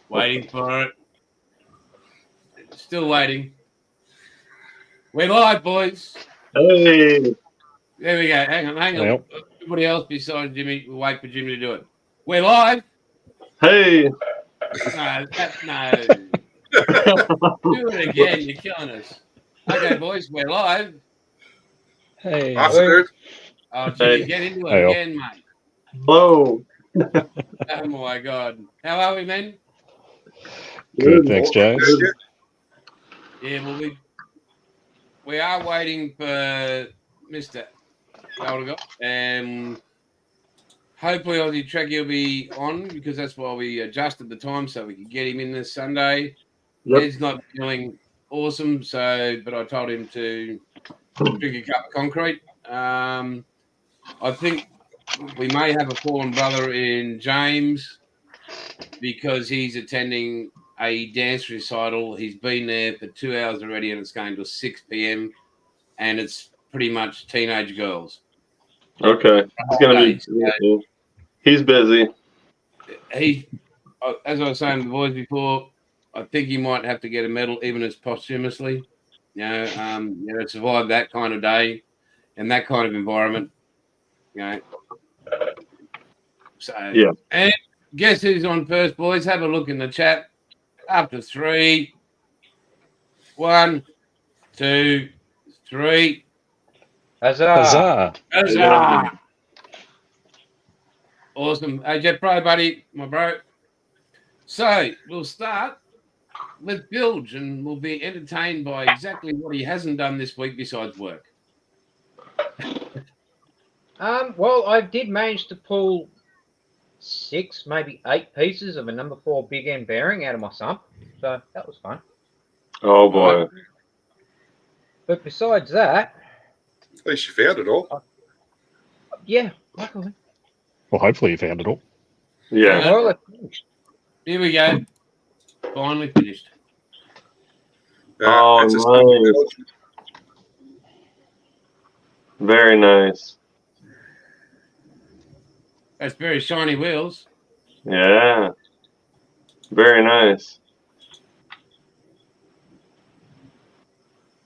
Waiting for it. Still waiting. We're live, boys. Hey. There we go. Hang on. Yep. Everybody else besides Jimmy, we'll wait for Jimmy to do it. We're live. Hey. No. Do it again. You're killing us. Okay, boys, we're live. Hey. Oh, Jimmy, Hey. get into it Hey, again, mate. Hello. Oh, my God. How are we, man? Good, thanks, James. Yeah, well, we are waiting for Mr. Aldegot, and hopefully Aussie Trekkie will be on because that's why we adjusted the time so we could get him in this Sunday. Yep. He's not feeling awesome, but I told him to drink a cup of concrete. I think we may have a fallen brother in James because he's attending a dance recital. He's been there for 2 hours already, and it's going till 6 p.m. and it's pretty much teenage girls. Okay. He's gonna be. He's busy. He, as I was saying to the boys before, I think he might have to get a medal, even as posthumously. To survive that kind of day and that kind of environment. So Yeah. And guess who's on first, boys? Have a look in the chat. After 3, 1, 2, 3. Huzzah. Huzzah! Awesome. AJ Pro, buddy, my bro. So we'll start with Bilge, and we'll be entertained by exactly what he hasn't done this week besides work. Well, I did manage to pull 6, maybe 8 pieces of a number 4 big end bearing out of my sump, so that was fun. Oh boy. But besides that, at least you found it all. yeah, luckily. Well, hopefully you found it all. Yeah. Well, it's finished. Here we go. Finally finished. Oh, That's a nice. Very nice. That's very shiny wheels. Yeah. Very nice.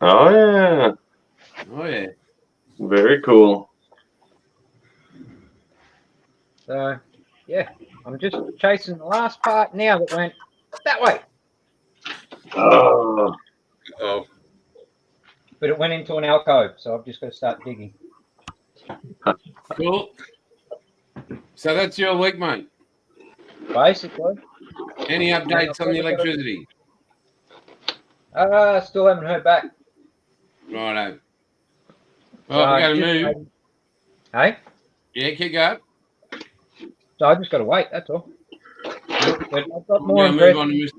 Oh yeah. Oh yeah. Very cool. So, yeah, I'm just chasing the last part now that went that way. Oh. Oh, But it went into an alcove, so I've just got to start digging. Cool. So that's your week, mate. Basically. Any updates on the electricity? Still haven't heard back. Righto. Well, we got to move. Hey? Yeah, kick up. So I just got to wait, that's all. But I've got more We're gonna move on to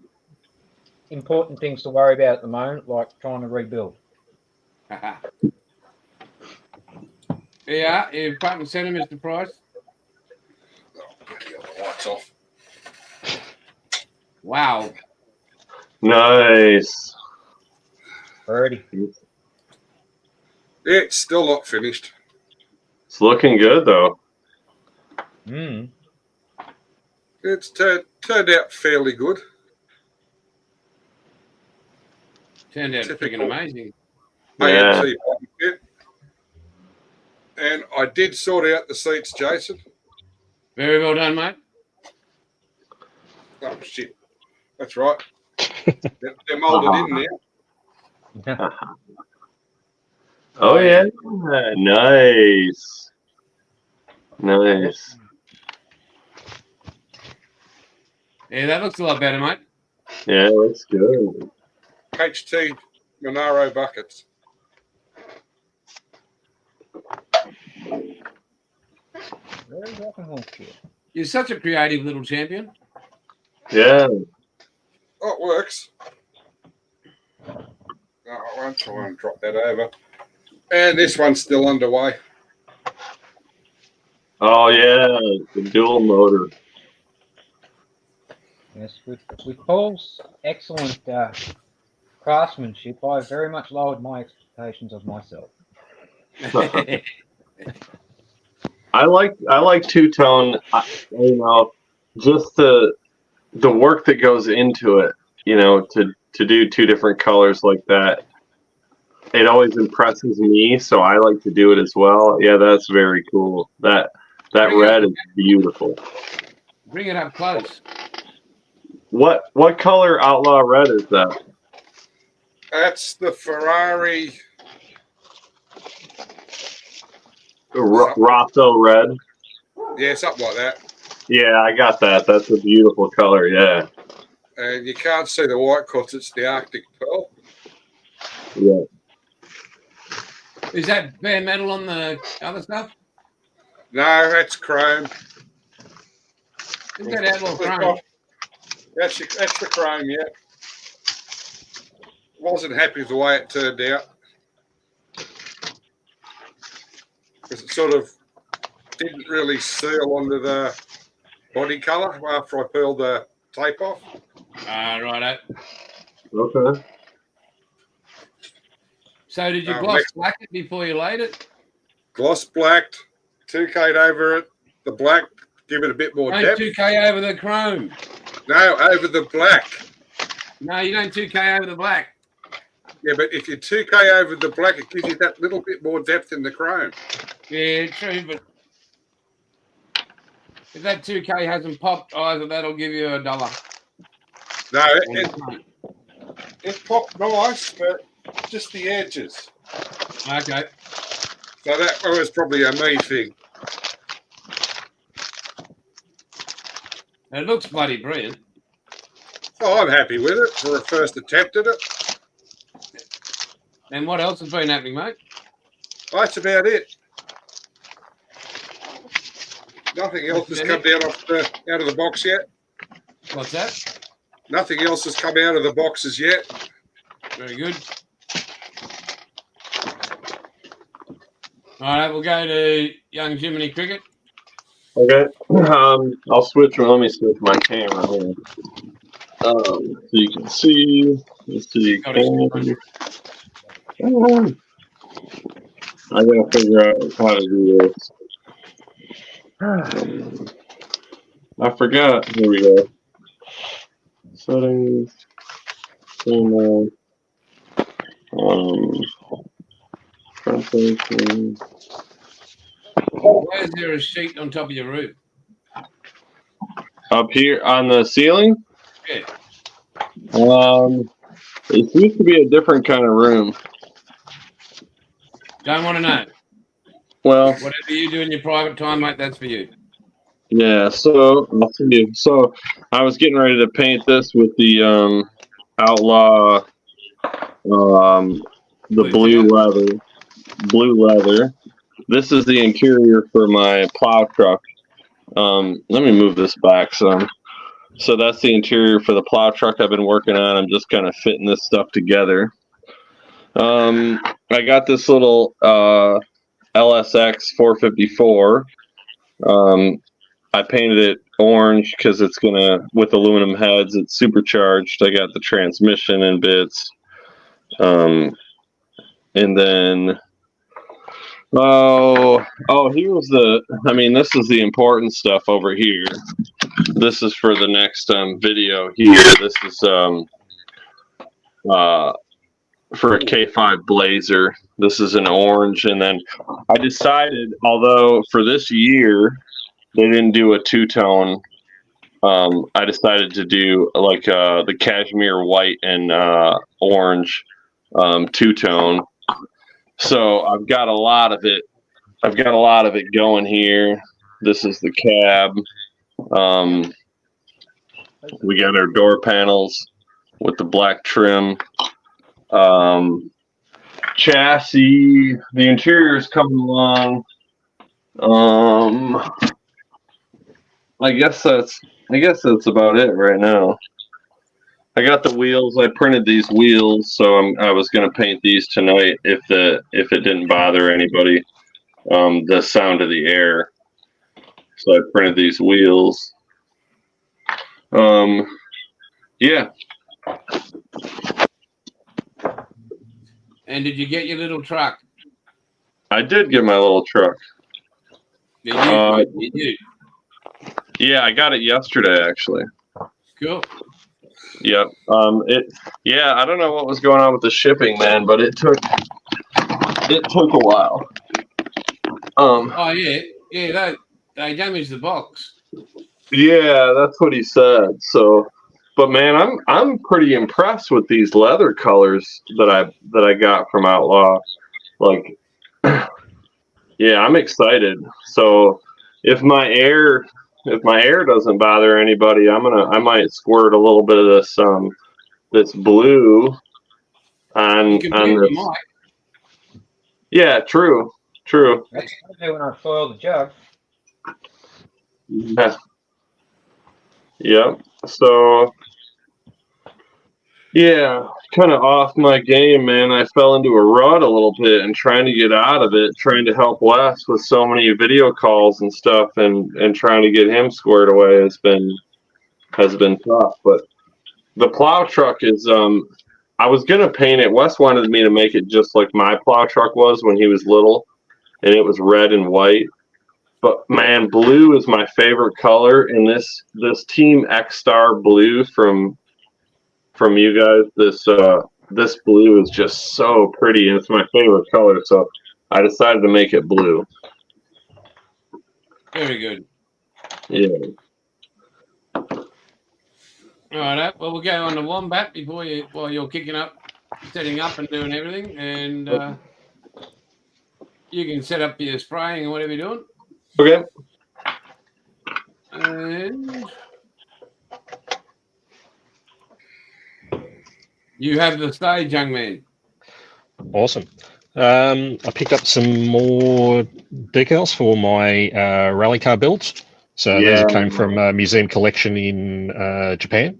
important things to worry about at the moment, like trying to rebuild. Yeah, you're front and centre, Mr. Price. get the lights off. Wow. Nice. Already. It's still not finished. It's looking good though. It's turned out fairly good. Turned out freaking amazing. Yeah. AMC bit. And I did sort out the seats, Jason. Very well done, mate. Oh, shit. That's right. They're moulded in now. Oh yeah. Nice. Nice. Yeah, that looks a lot better, mate. Yeah, looks good. HT Monaro buckets. Very rock and roll shit. You're such a creative little champion. Yeah. Oh, it works. No, I won't try and drop that over. And this one's still underway. Oh yeah, the dual motor. Yes, with Paul's excellent craftsmanship, I very much lowered my expectations of myself. I like two-tone, just to the work that goes into it, you know, to do two different colors like that, it always impresses me. So I like to do it as well. Yeah, that's very cool. That red is beautiful. Bring it up close. What color outlaw red is that? That's the Ferrari. Rosso red. Yeah, something like that. Yeah, I got that. That's a beautiful color. Yeah. And you can't see the white because it's the Arctic Pearl. Yeah. Is that bare metal on the other stuff? No, that's chrome. Is that outlaw chrome? That's the chrome, yeah. Wasn't happy with the way it turned out. Because it sort of didn't really seal onto the body colour after I peeled the tape off. Righto. Okay. So did you gloss black it before you laid it? Gloss blacked, 2K'd over it, the black, give it a bit more depth. 2K over the chrome. No, over the black. No, you don't 2K over the black. Yeah, but if you 2K over the black, it gives you that little bit more depth in the chrome. Yeah, true, but if that 2K hasn't popped either, that'll give you $1. No, it popped nice, but just the edges. Okay. So that was probably a me thing. It looks bloody brilliant. Oh, I'm happy with it for a first attempt at it. And what else has been happening, mate? That's about it. Nothing else has come down out of the box yet. What's that? Nothing else has come out of the boxes yet. Very good. All right, we'll go to young Jiminy Cricket. Okay. I'll switch. Let me switch my camera here. So you can see. Let's see. I gotta figure out how to do this. I forgot. Here we go. Settings. Translation. Why is there a sheet on top of your roof? Up here on the ceiling? Yeah. It used to be a different kind of room. Don't want to know. Well, whatever you do in your private time, mate, that's for you. Yeah, so I'll tell you. So I was getting ready to paint this with the Outlaw, the blue leather. This is the interior for my plow truck. Let me move this back some. So that's the interior for the plow truck I've been working on. I'm just kind of fitting this stuff together. I got this little LSX 454. I painted it orange because it's gonna, with aluminum heads, it's supercharged. I got the transmission and bits. And then, here's this is the important stuff over here. This is for the next video here. This is for a K5 Blazer. This is an orange, and then I decided, although for this year they didn't do a two-tone, I decided to do like the cashmere white and orange two-tone. So I've got a lot of it. I've got a lot of it going here. This is the cab. We got our door panels with the black trim. Chassis, the interior is coming along. I guess that's about it right now. I got the wheels. I printed these wheels, so I was gonna paint these tonight if it didn't bother anybody. The sound of the air. So I printed these wheels. Yeah. And did you get your little truck? I did get my little truck. Yeah, you. Yeah, I got it yesterday, actually. Cool. Yep. Yeah, I don't know what was going on with the shipping, man, but it took a while. Oh yeah, they damaged the box. Yeah, that's what he said. So, but man, I'm pretty impressed with these leather colors that I got from Outlaw. Like, yeah, I'm excited. So, if my air doesn't bother anybody, I might squirt a little bit of this blue on You this. might. Yeah, true. That's what I do when I foil the jug. Yeah. Yep. So, yeah, kind of off my game, man. I fell into a rut a little bit and trying to get out of it, trying to help Wes with so many video calls and stuff, and trying to get him squared away has been tough. But the plow truck is I was gonna paint it. Wes wanted me to make it just like my plow truck was when he was little, and it was red and white. But man, blue is my favorite color, and this Team X Star blue from you guys, this blue is just so pretty, and it's my favorite color. So I decided to make it blue. Very good. Yeah. All right. Well, we'll go on the Wombat while you're kicking up, setting up, and doing everything, and you can set up your spraying and whatever you're doing. Okay. And you have the stage, young man. Awesome. I picked up some more decals for my rally car builds. So these came from a museum collection in Japan.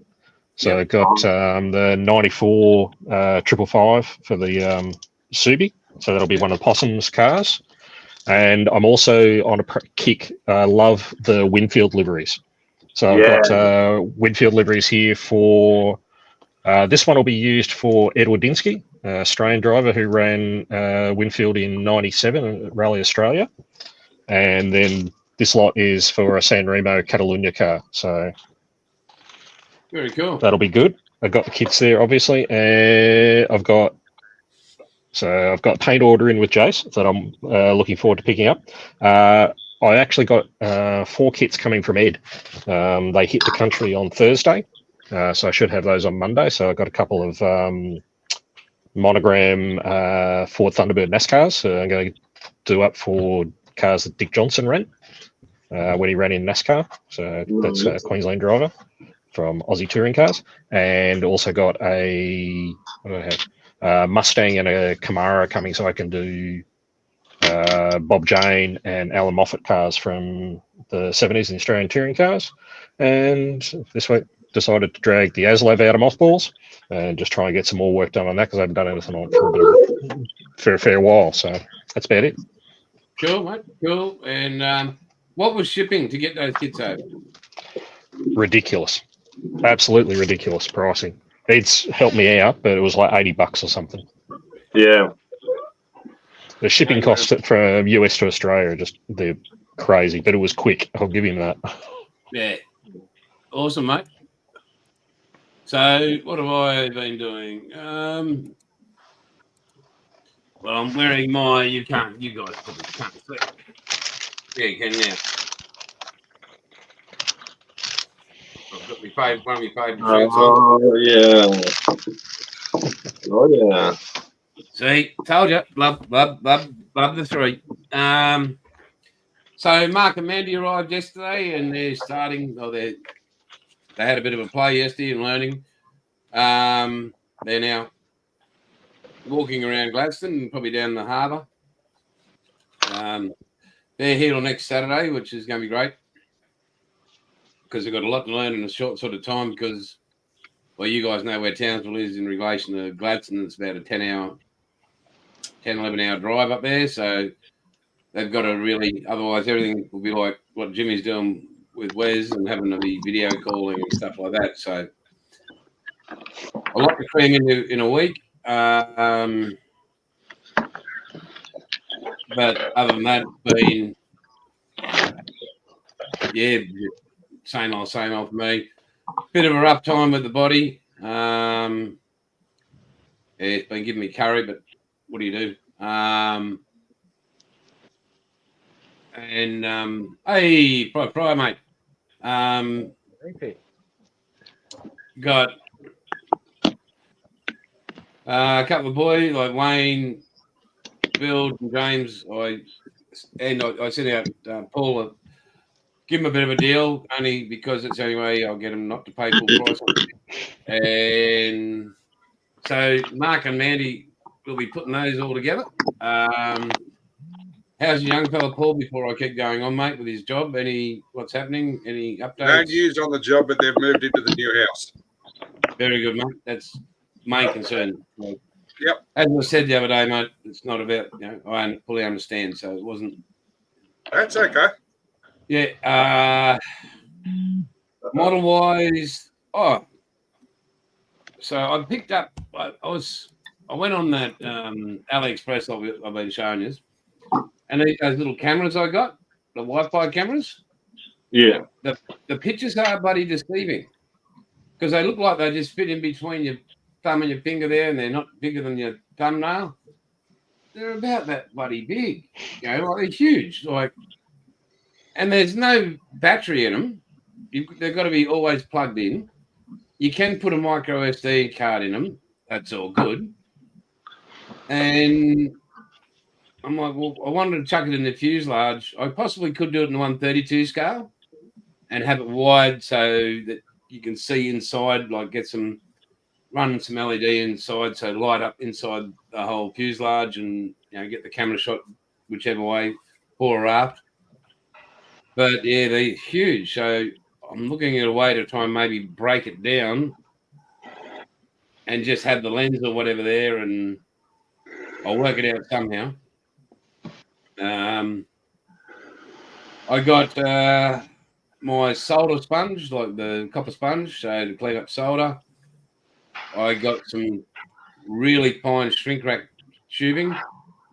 So I got the 94 555 for the Subi. So that'll be one of the Possum's cars. And I'm also on a kick. I love the Winfield liveries. So I've got Winfield liveries here for... this one will be used for Ed Wadinsky, Australian driver who ran Winfield in '97 at Rally Australia. And then this lot is for a San Remo Catalunya car. So very cool. That'll be good. I've got the kits there, obviously. And I've got paint order in with Jace that I'm looking forward to picking up. I actually got 4 kits coming from Ed. They hit the country on Thursday. So I should have those on Monday. So I got a couple of monogram Ford Thunderbird NASCARs. I'm going to do up for cars that Dick Johnson ran when he ran in NASCAR. So that's a Queensland driver from Aussie touring cars. And also got a Mustang and a Camaro coming, so I can do Bob Jane and Alan Moffat cars from the 70s in Australian touring cars. And this week decided to drag the ASLAV out of mothballs and just try and get some more work done on that because I haven't done anything on it for a bit of fair while. So that's about it. Cool, mate. Cool. And what was shipping to get those kits over? Ridiculous. Absolutely ridiculous pricing. It's helped me out, but it was like $80 or something. Yeah. The shipping costs from US to Australia are they're crazy, but it was quick. I'll give him that. Yeah. Awesome, mate. So what have I been doing? Well, I'm wearing my, you guys probably can't see. Yeah, you can, yeah. I've got one of my favourite shirts on. Oh, yeah. Oh, yeah. See, told you, love the 3. So Mark and Mandy arrived yesterday, and they're starting. They had a bit of a play yesterday and learning. They're now walking around Gladstone and probably down the harbour. They're here till next Saturday, which is going to be great because they've got a lot to learn in a short sort of time. Because, well, you guys know where Townsville is in relation to Gladstone. It's about a 11-hour drive up there. So they've got to really, otherwise everything will be like what Jimmy's doing with Wes and having to be video calling and stuff like that. So a lot to cram in a week. But other than that, been, yeah, same old for me. bit of a rough time with the body. It's been giving me curry, but what do you do? Hey, Fry, mate. Got a couple of boys like Wayne, Bill, and James. I sent out Paul, give him a bit of a deal, only because it's the only way I'll get him not to pay full price. And so Mark and Mandy will be putting those all together. How's your young fella, Paul, before I keep going on, mate, with his job? What's happening? Any updates? No news on the job, but they've moved into the new house. Very good, mate. That's main concern. Yep. As I said the other day, mate, it's not about, I fully understand, so it wasn't. That's okay. Yeah. Model-wise, so I picked up, I went on that AliExpress I've been showing you. And those little cameras I got, the Wi-Fi cameras. Yeah. The pictures are bloody deceiving because they look like they just fit in between your thumb and your finger there, and they're not bigger than your thumbnail. They're about that bloody big, like they're huge. And there's no battery in them. They've got to be always plugged in. You can put a micro SD card in them. That's all good. And I'm like, well, I wanted to chuck it in the fuselage. I possibly could do it in the 132 scale and have it wide so that you can see inside, like run some LED inside, so light up inside the whole fuselage and get the camera shot whichever way, fore or aft. But yeah, they're huge. So I'm looking at a way to try and maybe break it down and just have the lens or whatever there, and I'll work it out somehow. I got my solder sponge, like the copper sponge, so to clean up solder. I got some really fine shrink wrap tubing,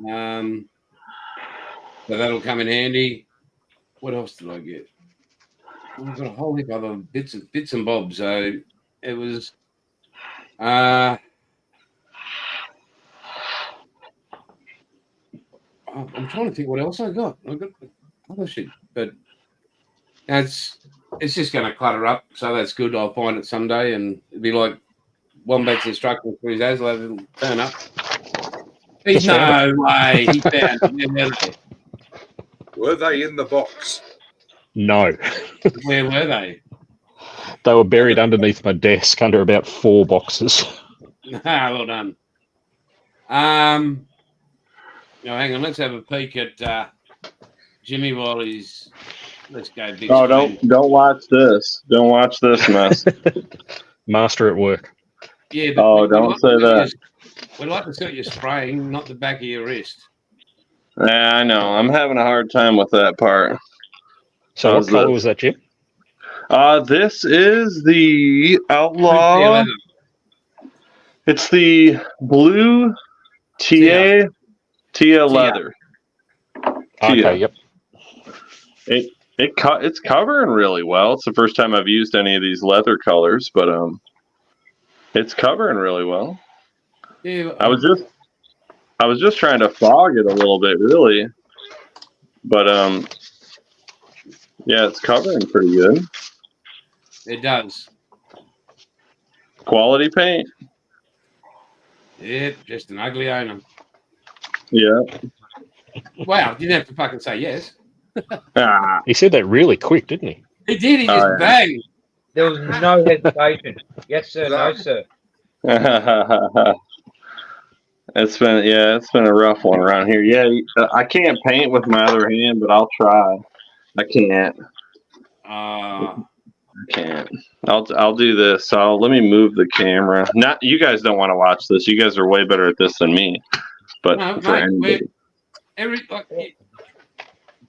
so that'll come in handy. What else did I get? I've got a whole heap of other bits and bobs. So it was. I'm trying to think what else I got. I got other shit, but it's just going to clutter up. So that's good. I'll find it someday, and it'll be like Wombat's instructions for his Asla will turn up. He's no way. He found it. Were they in the box? No. Where were they? They were buried underneath my desk under about 4 boxes. Well done. Hang on. Let's have a peek at Jimmy while he's. Let's go. Big don't watch this. Don't watch this mess. Master at work. Yeah. But don't say that. We'd like to see what you're spraying, not the back of your wrist. Yeah, I know. I'm having a hard time with that part. So what color was that, Jim? This is the Outlaw. It's the blue Tia leather. Okay, yep. It's covering really well. It's the first time I've used any of these leather colors, but it's covering really well. Yeah, I was just trying to fog it a little bit, really, but yeah, it's covering pretty good. It does. Quality paint. Yeah, just an ugly owner. Yeah. Wow, you didn't have to fucking say yes. He said that really quick, didn't he? He did. He just banged. There was no hesitation. Yes, sir. No, sir. It's been a rough one around here. Yeah, I can't paint with my other hand, but I'll try. I can't. I can't. I'll do this. So let me move the camera. Not you guys don't want to watch this. You guys are way better at this than me. But no, for mate, anybody.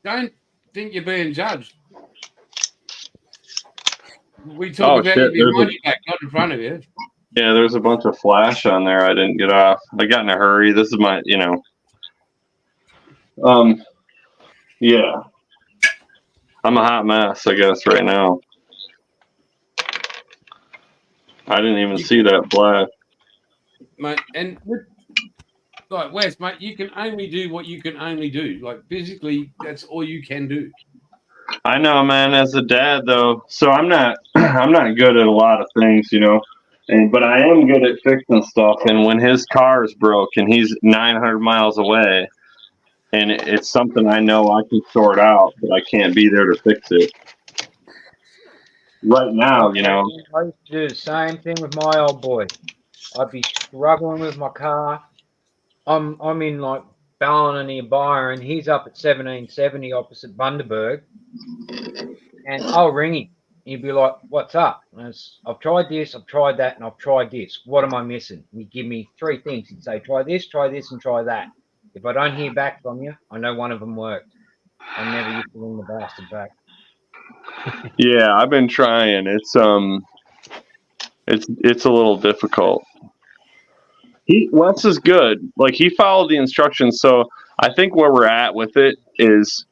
Don't think you're being judged. We talk about you behind your back, not in front of you. Yeah, there's a bunch of flash on there I didn't get off. I got in a hurry. This is my, yeah. I'm a hot mess, I guess, right now. I didn't even see that black. Mate, and with, like Wes, mate, you can only do what you can only do. Like physically, that's all you can do. I know, man. As a dad, though, so I'm not I'm not good at a lot of things, you know. But I am good at fixing stuff. And when his car is broke and he's 900 miles away, and it's something I know I can sort out, but I can't be there to fix it. Right now, you know. I used to do the same thing with my old boy. I'd be struggling with my car. I'm in like Ballina near Byron. He's up at 1770 opposite Bundaberg. And I'll ring him. He'd be like, "What's up?" And I've tried this, I've tried that, and I've tried this. What am I missing? And he'd give me 3 things. He'd say, try this, and try that. If I don't hear back from you, I know one of them worked. I never used to ring the bastard back. Yeah, I've been trying. It's a little difficult. Wes is good. Like, he followed the instructions. So I think where we're at with it is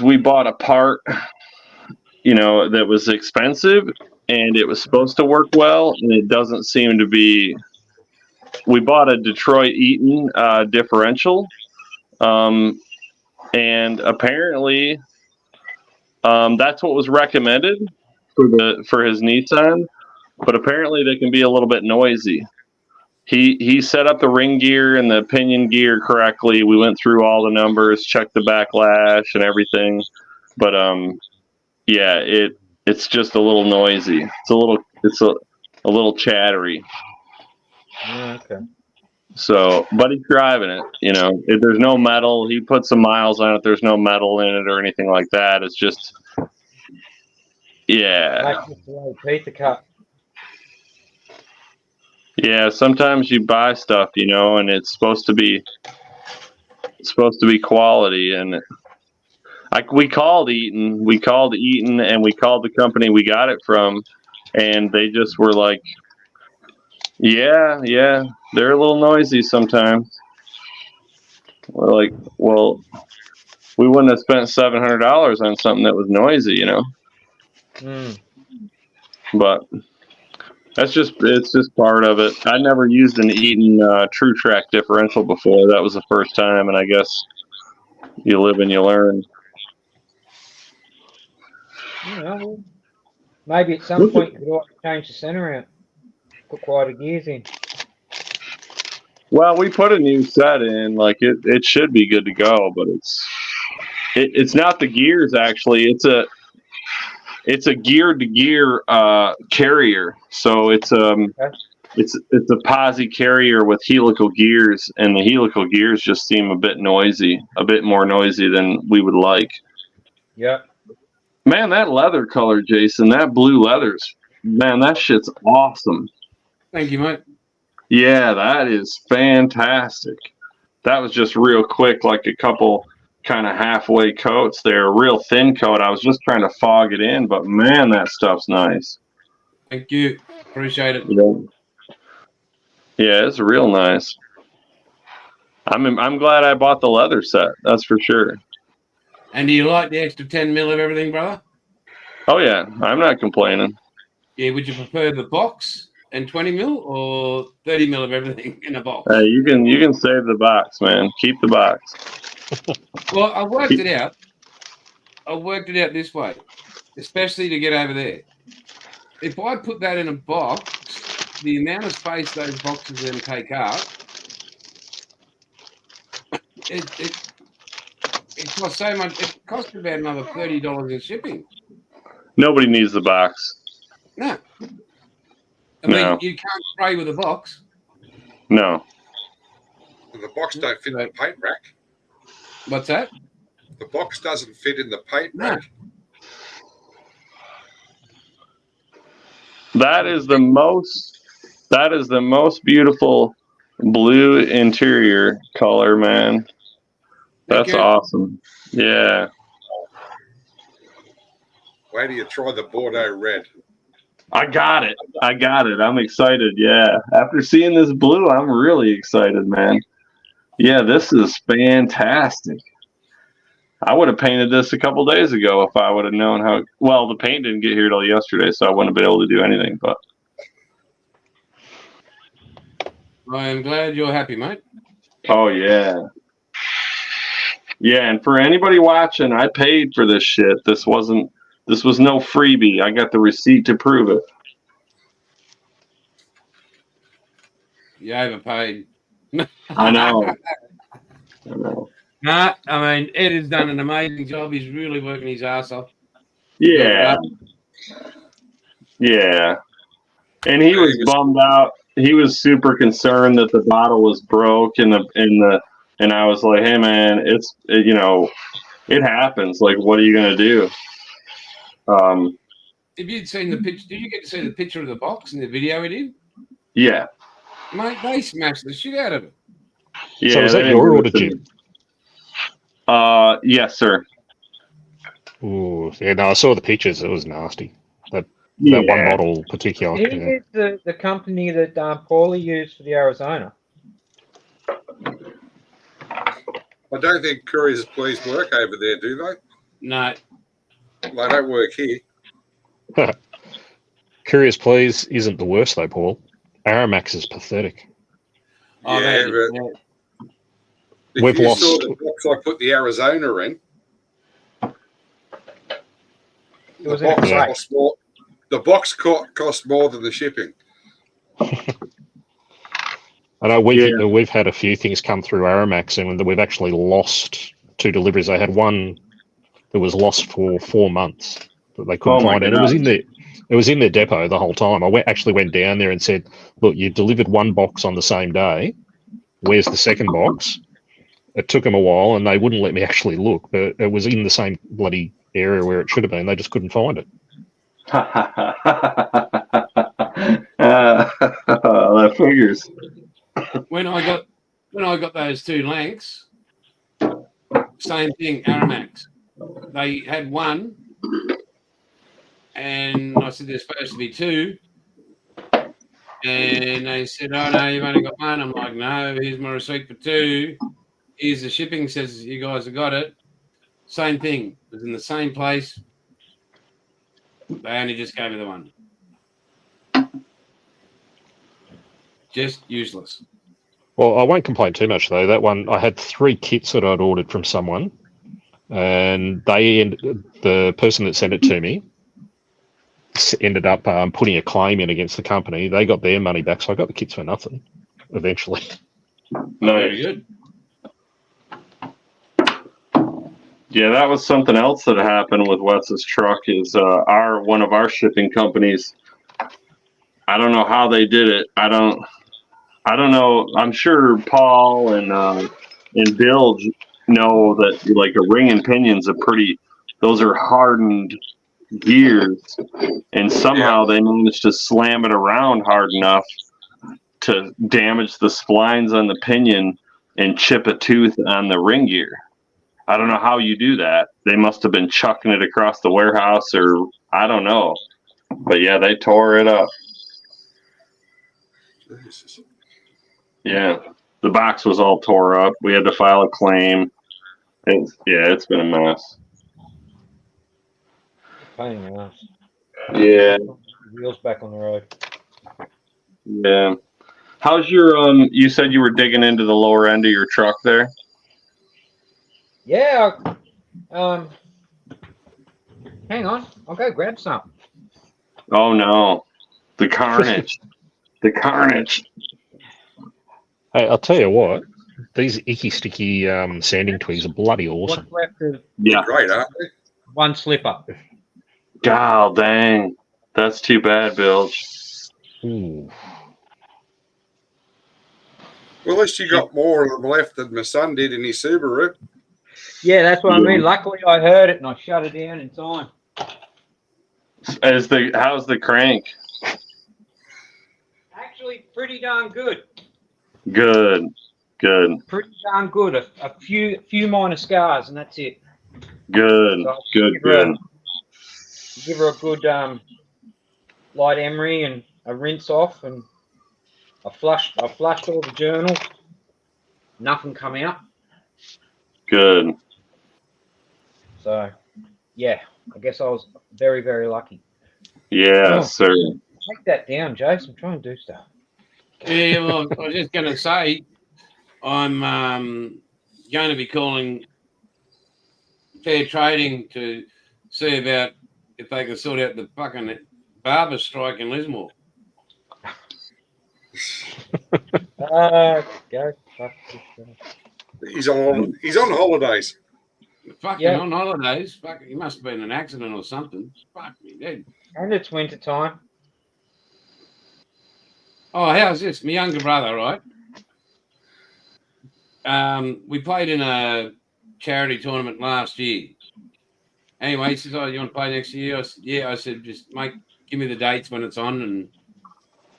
we bought a part, you know, that was expensive, and it was supposed to work well, and it doesn't seem to be. We bought a Detroit Eaton differential, and apparently that's what was recommended for his Nissan, but apparently they can be a little bit noisy. He set up the ring gear and the pinion gear correctly. We went through all the numbers, checked the backlash and everything, but yeah, it's just a little noisy. It's a little chattery. Okay. So, but he's driving it. You know, if there's no metal, he put some miles on it. There's no metal in it or anything like that. It's just, yeah. Pizza cut. Yeah, sometimes you buy stuff, you know, and it's supposed to be quality. And we called Eaton, and we called the company we got it from, and they just were like, yeah, they're a little noisy sometimes. We're like, well, we wouldn't have spent $700 on something that was noisy, you know. But it's just part of it. I never used an Eaton True Track differential before. That was the first time, and I guess you live and you learn. Yeah, well, maybe at some point you could change the center out. Put quite a gears in. Well, we put a new set in. Like it should be good to go, but it's not the gears actually. It's a gear-to-gear carrier. So it's a posi carrier with helical gears, and the helical gears just seem a bit noisy, a bit more noisy than we would like. Yeah. Man, that leather color, Jason, that blue leathers, man, that shit's awesome. Thank you, mate. Yeah, that is fantastic. That was just real quick, like a couple kind of halfway coats there, a real thin coat. I was just trying to fog it in, but man, that stuff's nice. Thank you. Appreciate it. Yeah, it's real nice. I'm glad I bought the leather set. That's for sure. And do you like the extra 10 mil of everything, brother? Oh yeah, I'm not complaining. Yeah, would you prefer the box and 20 mil or 30 mil of everything in a box? Hey, you can save the box, man. Keep the box. Well, I worked it out. I worked it out this way, especially to get over there. If I put that in a box, the amount of space those boxes then take up, it costs so much. It costs about another $30 in shipping. Nobody needs the box. No. I mean, you can't spray with a box. No. The box don't fit in the paint rack. What's that? The box doesn't fit in the paint rack. That is the most beautiful blue interior color, man. That's awesome. Yeah. Wait till you try the Bordeaux red. I got it. I'm excited. Yeah. After seeing this blue, I'm really excited, man. Yeah, this is fantastic. I would have painted this a couple days ago if I would have known how. Well, the paint didn't get here till yesterday, so I wouldn't have been able to do anything. But I am glad you're happy, mate. Oh yeah. Yeah, and for anybody watching, I paid for this shit. This was no freebie. I got the receipt to prove it. You overpaid. I know. I know. Nah, I mean, Ed has done an amazing job. He's really working his ass off. Yeah. Yeah. And he was bummed out. He was super concerned that the bottle was broke and I was like, hey man, it happens. Like, what are you gonna do? If you'd seen the picture, did you get to see the picture of the box in the video he did? Yeah. Mate, they smashed the shit out of it. Yeah. So was that your order, Jim? Yes, sir. Ooh, yeah, no, I saw the pictures. It was nasty. That one bottle particular. He is the company that Paulie used for the Arizona. I don't think couriers please work over there, do they? No. They don't work here. Curious Please isn't the worst though, Paul. Aramax is pathetic. Oh, yeah, man, but if We've you lost. saw the box I put the Arizona in, the box cost more than the shipping. I know we've had a few things come through Aramax and we've actually lost 2 deliveries. I had one that was lost for 4 months that they couldn't find, and it was in their depot the whole time. I actually went down there and said, "Look, you delivered 1 box on the same day. Where's the second box?" It took them a while, and they wouldn't let me actually look, but it was in the same bloody area where it should have been. They just couldn't find it. That figures. When I got those 2 lengths, same thing, Aramax. They had 1, and I said there's supposed to be 2, and they said, "Oh no, you've only got 1." I'm like, "No, here's my receipt for 2. Here's the shipping, says you guys have got it." Same thing. It was in the same place. They only just gave me the 1. Just useless. Well, I won't complain too much though. That one, I had 3 kits that I'd ordered from someone, and the person that sent it to me ended up putting a claim in against the company. They got their money back, so I got the kits for nothing eventually. Very good. Yeah, that was something else that happened with Wes's truck. Is one of our shipping companies. I don't know how they did it. I don't know. I'm sure Paul and Bilge know that like a ring and pinion's those are hardened gears, and somehow they managed to slam it around hard enough to damage the splines on the pinion and chip a tooth on the ring gear. I don't know how you do that. They must have been chucking it across the warehouse, or I don't know. But yeah, they tore it up. Jesus. Yeah, the box was all tore up. We had to file a claim. It's been a mess. Pain in the ass. Yeah. Wheels back on the road. Yeah. How's your you said you were digging into the lower end of your truck there? Yeah. Hang on. I'll go grab some. Oh no. The carnage. The carnage. Hey, I'll tell you what, these icky sticky sanding twigs are bloody awesome. What's left of Great, aren't they? 1 slipper. God dang. That's too bad, Bilge. Ooh. Well, at least you got more of them left than my son did in his Subaru. Yeah, that's what I mean. Luckily, I heard it and I shut it down in time. How's the crank? Actually, pretty darn good. Good. Pretty darn good. A few minor scars, and that's it. Good. So Good. Give her a good light emery and a rinse off, and I flushed all the journals. Nothing come out. Good. So, yeah, I guess I was very, very lucky. Yeah, sir. Take that down, Jason. I'm trying to do stuff. Yeah, well, I was just going to say, I'm going to be calling Fair Trading to see about if they can sort out the fucking barber strike in Lismore. Go fuck yourself. He's on holidays. Fucking Yeah. on holidays. Fuck, he must have been in an accident or something. Fuck me dead. And it's winter time. Oh, how's this? My younger brother, right? We played in a charity tournament last year. Anyway, he says, "Oh, you want to play next year?" I said, "Yeah." I said, "Just give me the dates when it's on."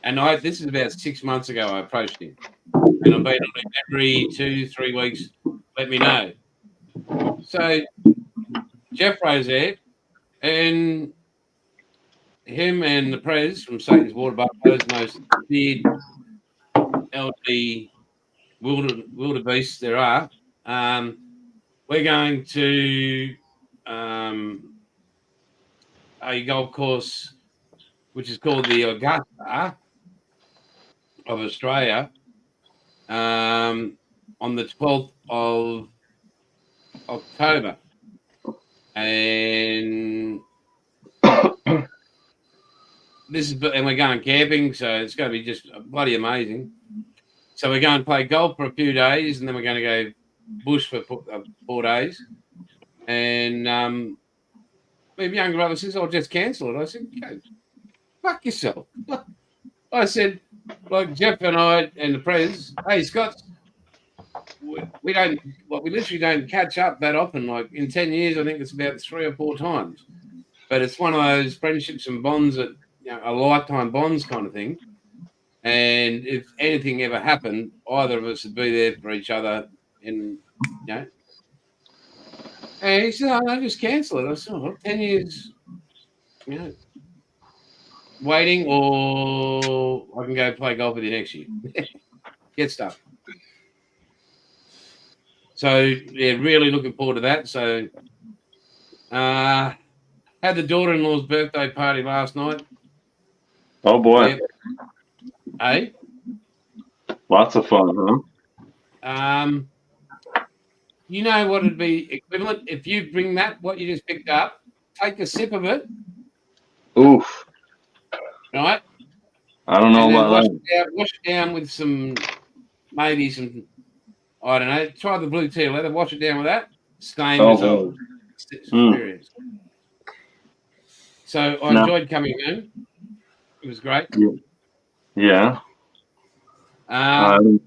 And this is about 6 months ago. I approached him, and I've been on him every 2-3 weeks. Let me know. So Jeff Rose there, and him and the Prez from Satan's Water Buffaloes, most big LD wildebeests there are. We're going to a golf course which is called the Augusta of Australia on the 12th of October. And and we're going camping, so it's going to be just bloody amazing. So we're going to play golf for a few days, and then we're going to go bush for 4 days. And my younger brother says, "I'll just cancel it." I said, "Go fuck yourself." I said, like Jeff and I and the Prez, hey Scott, we literally don't catch up that often. Like in 10 years, I think it's about 3 or 4 times. But it's one of those friendships and bonds that, a lifetime bonds kind of thing. And if anything ever happened, either of us would be there for each other. And and he said, "Oh, just cancel it." I said, "Oh, 10 years, waiting, or I can go play golf with you next year." Get stuff. So yeah, really looking forward to that. So had the daughter-in-law's birthday party last night. Oh boy. Yep. Hey? Lots of fun, huh? You know what would be equivalent if you bring that, what you just picked up, take a sip of it. Oof. Right? I don't know about that. Wash it down with maybe some, I don't know, try the blue tea leather, wash it down with that. Same result. Experience. So I enjoyed coming home. It was great. Yeah. I mean,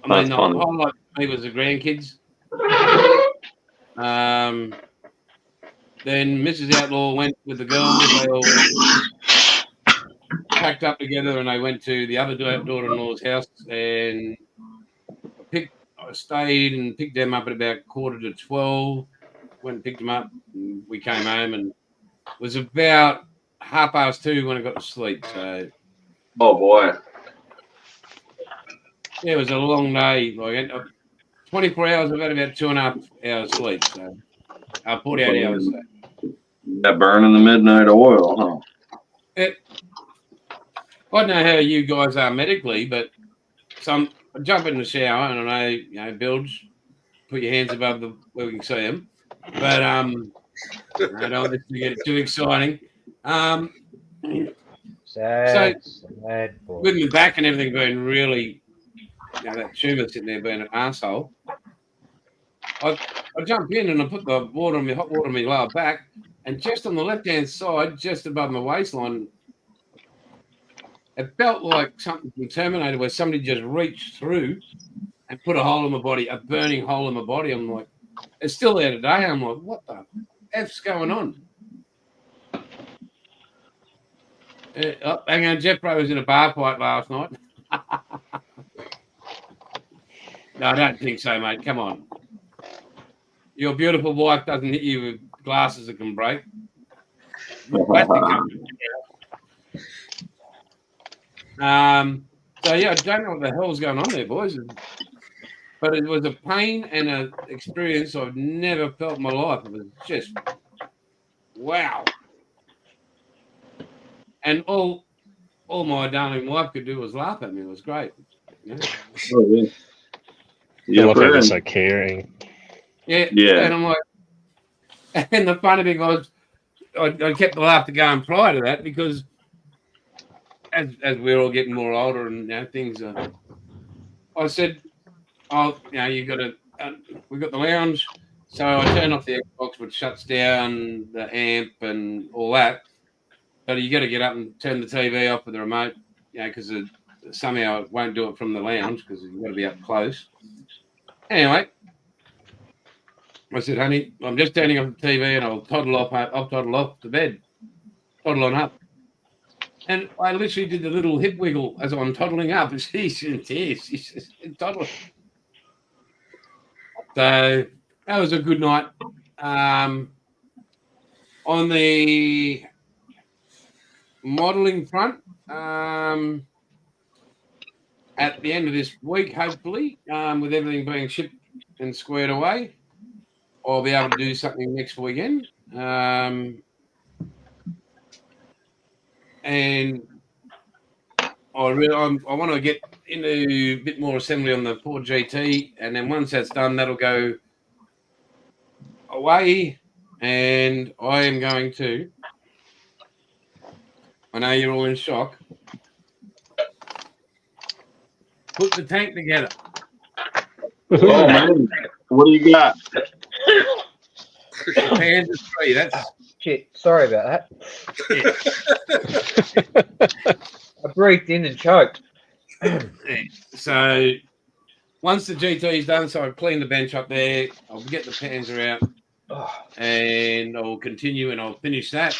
That's the funny. highlight for me was the grandkids. Then Mrs. Outlaw went with the girls. They all packed up together and they went to the other daughter-in-law's house, and I stayed and picked them up at about 11:45. Went and picked them up, and we came home, and it was about 2:30 when I got to sleep. So, oh boy, yeah, it was a long day. Like 24 hours, I've had about 2.5 hours sleep. So, 48 hours. So. That burning the midnight oil, huh? I don't know how you guys are medically, but I jump in the shower and I know, Bilge, put your hands above where we can see them. But I don't want this to get too exciting. Sad boy. With my back and everything being really, that tumour sitting there being an arsehole, I jump in and I put the hot water on my lower back, and just on the left-hand side, just above my waistline, it felt like something from Terminator where somebody just reached through and put a hole in my body, a burning hole in my body. I'm like, it's still there today. I'm like, what the F's going on? Hang on, Jeff Bro was in a bar fight last night. No, I don't think so, mate. Come on. Your beautiful wife doesn't hit you with glasses that can break. So yeah, I don't know what the hell's going on there, boys. But it was a pain and an experience I've never felt in my life. It was just wow. And all all my darling wife could do was laugh at me. It was great. You know? Oh, yeah. I Yeah, love how they're Brandon. so caring. Yeah. Yeah. And I'm like, and the funny thing was, I kept the laughter going prior to that because as we're all getting more older and things are, I said, oh, you got to, we got the lounge. So I turned off the Xbox, which shuts down the amp and all that. But you got to get up and turn the TV off with the remote, because somehow it won't do it from the lounge because you've got to be up close. Anyway, I said, honey, I'm just turning off the TV and I'll toddle off to bed, toddle on up. And I literally did the little hip wiggle as I'm toddling up. And she's in tears. She's just toddling. So that was a good night. On the modelling front, at the end of this week, hopefully, with everything being shipped and squared away, I'll be able to do something next weekend. And I want to get into a bit more assembly on the Ford GT, and then once that's done, that'll go away, and I am going to, I know you're all in shock, put the tank together. Oh, man. What do you got? Panzer 3, that's... Shit, sorry about that. I breathed in and choked. So once the GT is done, so I've cleaned the bench up there, I'll get the Panzer out, and I'll continue and I'll finish that.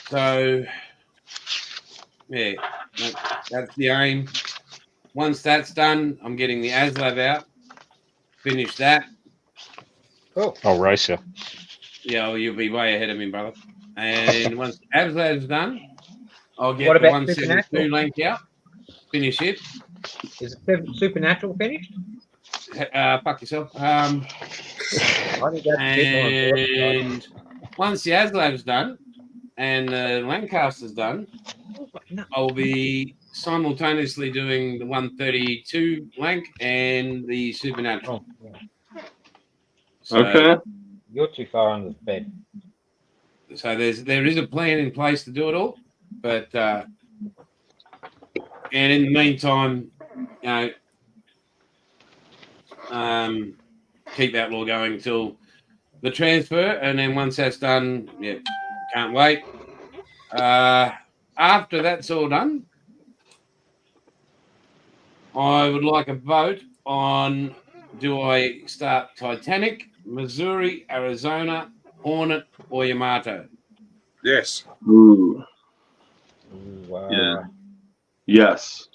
So, yeah, that's the aim. Once that's done, I'm getting the ASLAB out, finish that. Cool. I'll race you. Yeah, well, you'll be way ahead of me, brother. And once the ASLAB's done, I'll get What the about 172 Supernatural? length out, finish it. Is Supernatural finished? Fuck yourself. I think that's a bit more important. And once the ASLAB's done and the Lancaster's done, No. I'll be simultaneously doing the 132 Lanc and the Supernatural. Oh, yeah. So, Okay. You're too far under the bed. So there is a plan in place to do it all, but and in the meantime, keep Outlaw going until the transfer, and then once that's done, yeah, can't wait. After that's all done, I would like a vote on: do I start Titanic, Missouri, Arizona, Hornet, or Yamato? Yes. Ooh. Ooh, Yeah. Yes.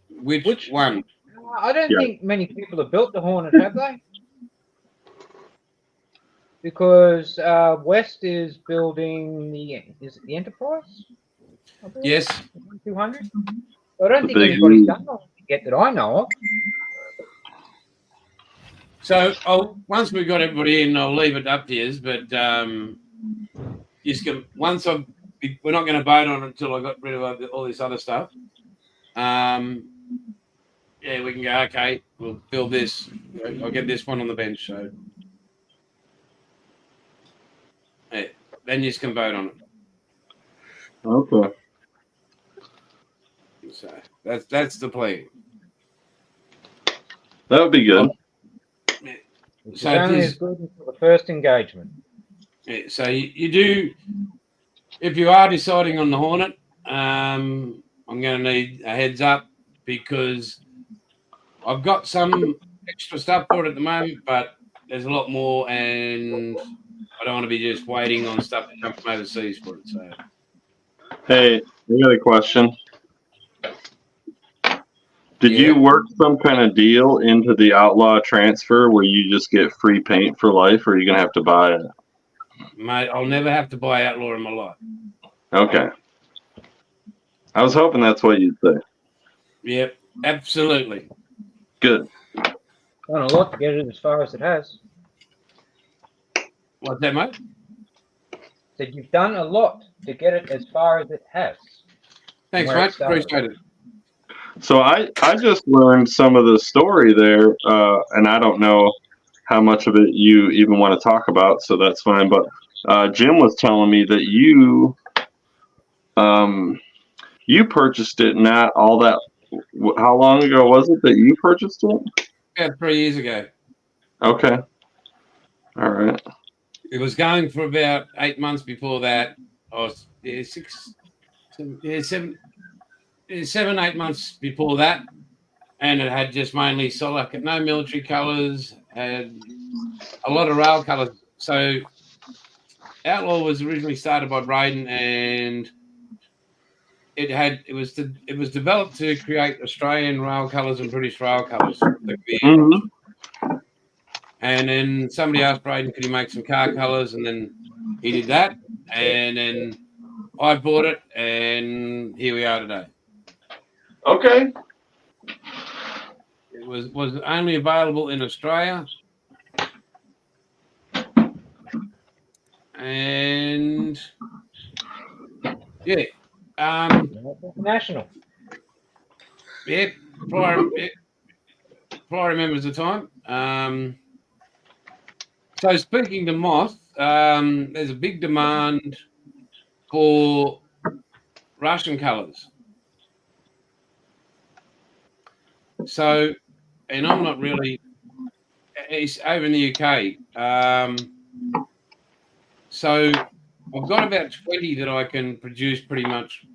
Which one? I don't Yeah. think many people have built the Hornet, have they? Because West is building is it the Enterprise? I believe? Yes. 200. I don't The think big anybody's E. done one yet that I know of. So once we've got everybody in, I'll leave it up to you. But we're not going to vote on it until I got rid of all this other stuff. Yeah, we can go. Okay, we'll build this. I'll get this one on the bench. So yeah, then you can vote on it. Okay. So that's the plan. That would be good. It's So only this- as good as the first engagement. Yeah, so you do, if you are deciding on the Hornet, I'm going to need a heads up because I've got some extra stuff for it at the moment, but there's a lot more, and I don't want to be just waiting on stuff to come from overseas for it. So Hey, I got a question. Did you work some kind of deal into the Outlaw transfer where you just get free paint for life, or are you gonna have to buy it? mate, I'll never have to buy Outlaw in my life. Okay. I was hoping that's what you'd say. Yep, absolutely. Good. Done a lot to get it as far as it has. What's that, mate? Said you've done a lot to get it as far as it has. Thanks, Where it mate. started. Appreciate it. So I just learned some of the story there, and I don't know how much of it you even want to talk about, so that's fine. But Jim was telling me that you purchased it not all that. How long ago was it that you purchased it? About 3 years ago. Okay. All right. It was going for about 8 months before that. Or yeah, 7, 8 months before that, and it had just mainly solid, no military colours, had a lot of rail colours. So Outlaw was originally started by Braden, and it was developed to create Australian rail colours and British rail colours. And then somebody asked Braden, could he make some car colours? And then he did that. And then I bought it, and here we are today. Okay. It was only available in Australia. And yeah. National. Yeah, prior members of the time. So speaking to MOS, there's a big demand for Russian colours. So, and I'm not really, it's over in the UK. So I've got about 20 that I can produce pretty much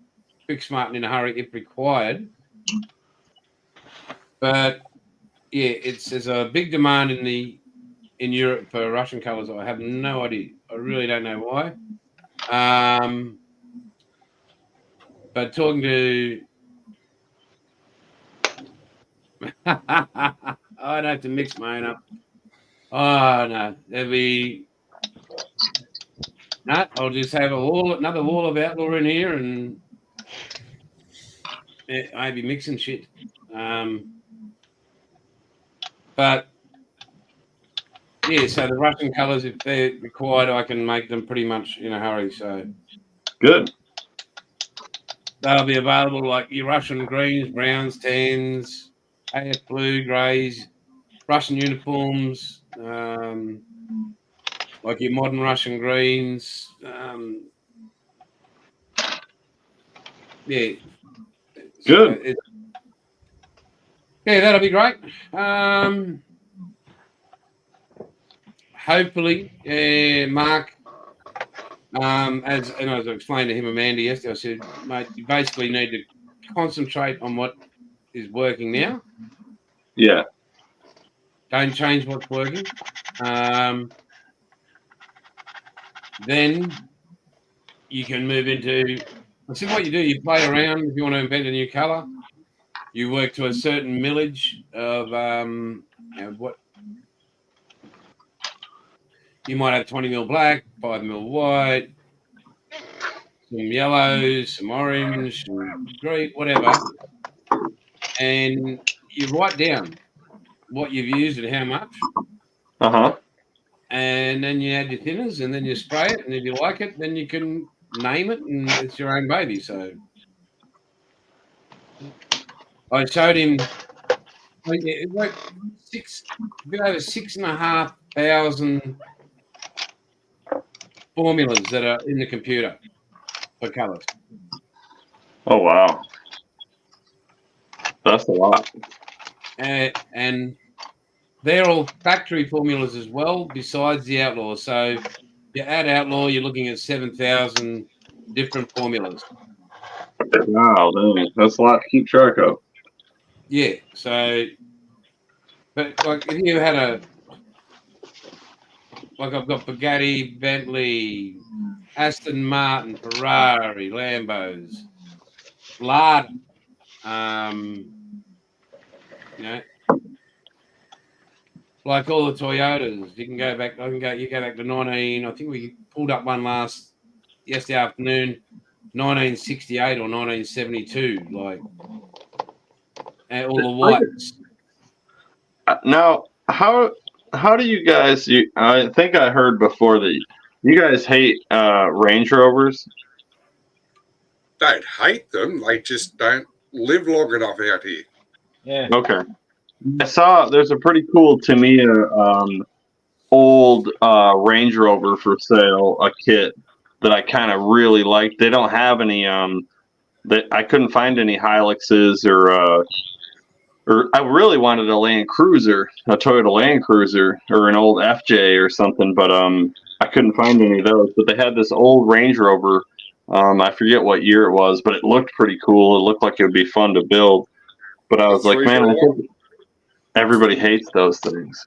quick, smart, and in a hurry if required. But yeah, there's a big demand in Europe for Russian colours. I have no idea. I really don't know why. But talking to, I'd have to mix mine up. Oh no, there'll be. No, I'll just have another wall of Outlaw in here, and maybe mixing shit. But yeah, so the Russian colours, if they're required, I can make them pretty much in a hurry. So good. They'll be available like your Russian greens, browns, tans, AF blue, greys, Russian uniforms, like your modern Russian greens. Yeah. Good. Yeah, that'll be great. Hopefully, Mark, as I explained to him and Mandy yesterday, I said, mate, you basically need to concentrate on what is working now. Yeah. Don't change what's working. Then you can move into. I said, what you do, you play around. If you want to invent a new colour, you work to a certain millage of what. You might have 20 mil black, 5 mil white, some yellows, some orange, some green, whatever. And you write down what you've used and how much. Uh-huh. And then you add your thinners, and then you spray it. And if you like it, then you can name it, and it's your own baby. So I showed him. It worked a bit over 6,500 formulas that are in the computer for colours. Oh wow, that's a lot. And they're all factory formulas as well, besides the Outlaw. So you add Outlaw, you're looking at 7,000 different formulas. Wow, dang. That's a lot to keep track of. Yeah. So, but like if you had I've got Bugatti, Bentley, Aston Martin, Ferrari, Lambos, Lard, like all the Toyotas. You can go back. You go back to 19. I think we pulled up one yesterday afternoon, 1968 or 1972. Like all the whites. Now, how do you guys? I think I heard before that You guys hate Range Rovers? Don't hate them. They just don't live long enough out here. Yeah. Okay. I saw there's a pretty cool Tamiya old Range Rover for sale, a kit that I kind of really like. They don't have any I couldn't find any Hiluxes or I really wanted a Land Cruiser, a Toyota Land Cruiser or an old FJ or something, but I couldn't find any of those. But they had this old Range Rover. I forget what year it was, but it looked pretty cool. It looked like it would be fun to build. But I was like, man, I think everybody hates those things.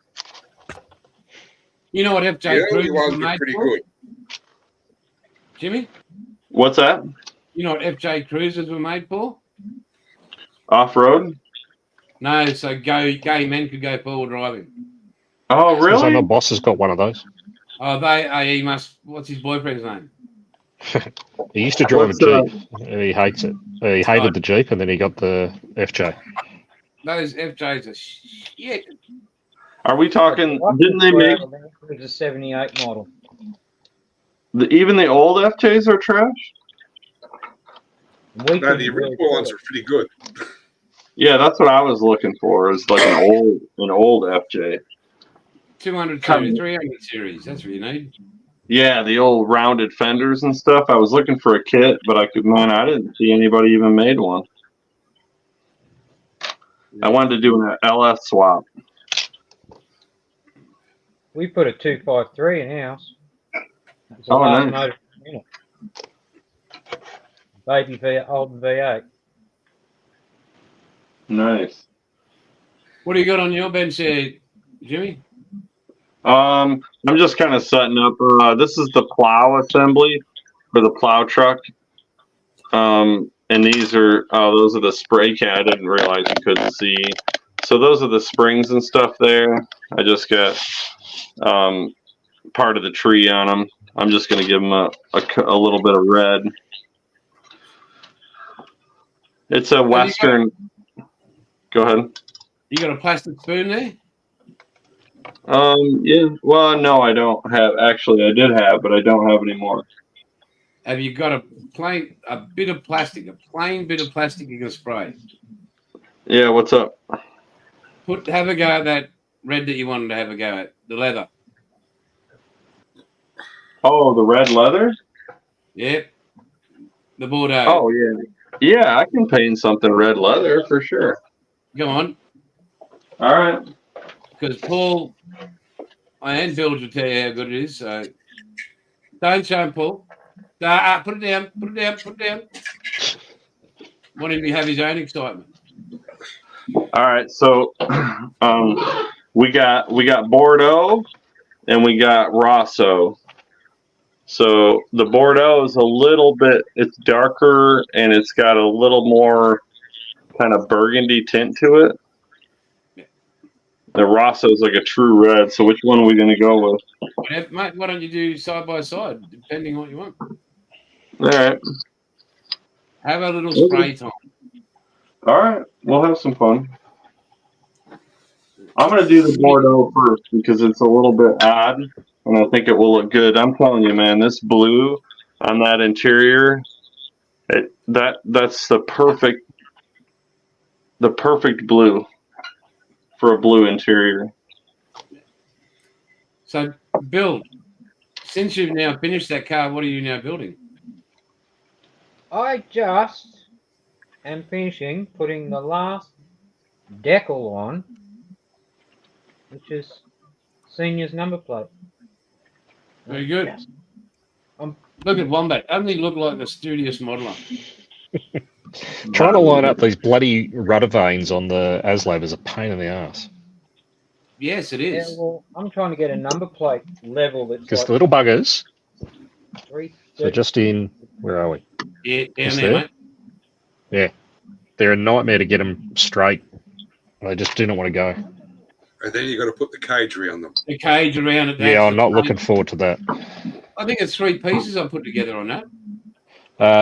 You know what FJ The early Cruisers ones were are made pretty for? good. Jimmy? What's that? You know what FJ Cruisers were made for? Off-road? No, so gay men could go four-wheel driving. Oh, So my really? boss has got one of those. Oh, he must. What's his boyfriend's name? He used to drive What's, a Jeep. And he hates it. He hated the Jeep, and then he got the FJ. Those FJs are shit. Are we talking? Didn't they make It's a 78 model. even the old FJs are trash? We No, the original ones are pretty good. Yeah, that's what I was looking for. Is like an old FJ. 200 series, 300 series. That's what you need. Yeah, the old rounded fenders and stuff. I was looking for a kit, but I didn't see anybody even made one. I wanted to do an LS swap. We put a 253 in house. It's a Oh, large nice. motor unit. Baby old V8. Nice. What do you got on your bench there, Jimmy? I'm just kind of setting up. This is the plow assembly for the plow truck. And these are those are the spray can. I didn't realize you couldn't see. So those are the springs and stuff there. I just got part of the tree on them. I'm just going to give them a little bit of red. It's a Western. Go ahead. You got a plastic spoon there? Yeah. Well, no, I don't have. Actually, I did have, but I don't have anymore. Have you got a plain bit of plastic you can spray? Yeah. What's up? Have a go at that red that you wanted to have a go at, the leather. Oh, the red leather. Yep. The Bordeaux. Oh yeah. Yeah, I can paint something red leather for sure. Go on. All right. Because Paul and Bilge will tell you how good it is. So don't show him, Paul. Put it down. Put it down. Put it down. Want him to have his own excitement. All right. So, we got Bordeaux and we got Rosso. So the Bordeaux is a little bit. It's darker and it's got a little more kind of burgundy tint to it. The Rosso is like a true red. So which one are we going to go with? Mate, why don't you do side by side, depending on what you want? All right. Have a little spray time. All right. We'll have some fun. I'm going to do the Bordeaux first because it's a little bit odd and I think it will look good. I'm telling you, man, this blue on that interior, that's the perfect blue for a blue interior. So, Bill, since you've now finished that car, what are you now building? I just am finishing putting the last decal on, which is Senior's number plate. Very good. Look at Wombat. Doesn't he look like a studious modeler? Trying to line up these bloody rudder vanes on the ASLAB is a pain in the ass. Yes, it Yeah, is. well, I'm trying to get a number plate level that's Because like the little buggers, 330. so just in, where are we? Yeah, down Just there, there? mate. Yeah. They're a nightmare to get them straight. They just do not want to go. And then you got to put the cage around them. The cage around it. Yeah, I'm not looking forward to that. I think it's 3 pieces I put together on that.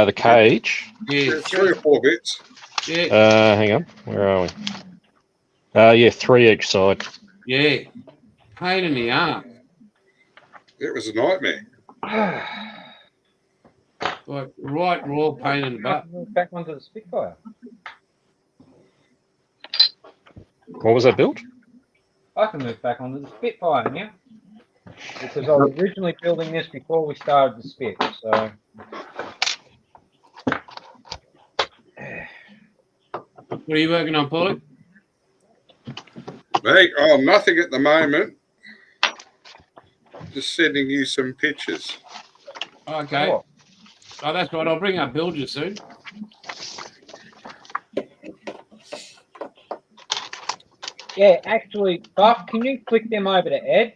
The cage. Yeah. 3 or 4 bits. Yeah. Hang on. Where are we? Yeah, 3 each side. Yeah. Pain in the arse. It was a nightmare. Like right raw pain in the butt. Back onto the Spitfire. What was that build? I can move back onto the Spitfire now. Because I was originally building this before we started the Spit, so. What are you working on, Paulie? Mate, oh, nothing at the moment. Just sending you some pictures. Okay. Oh. Oh, that's right. I'll bring up Bilge soon. Yeah, actually, Buff, can you click them over to Ed?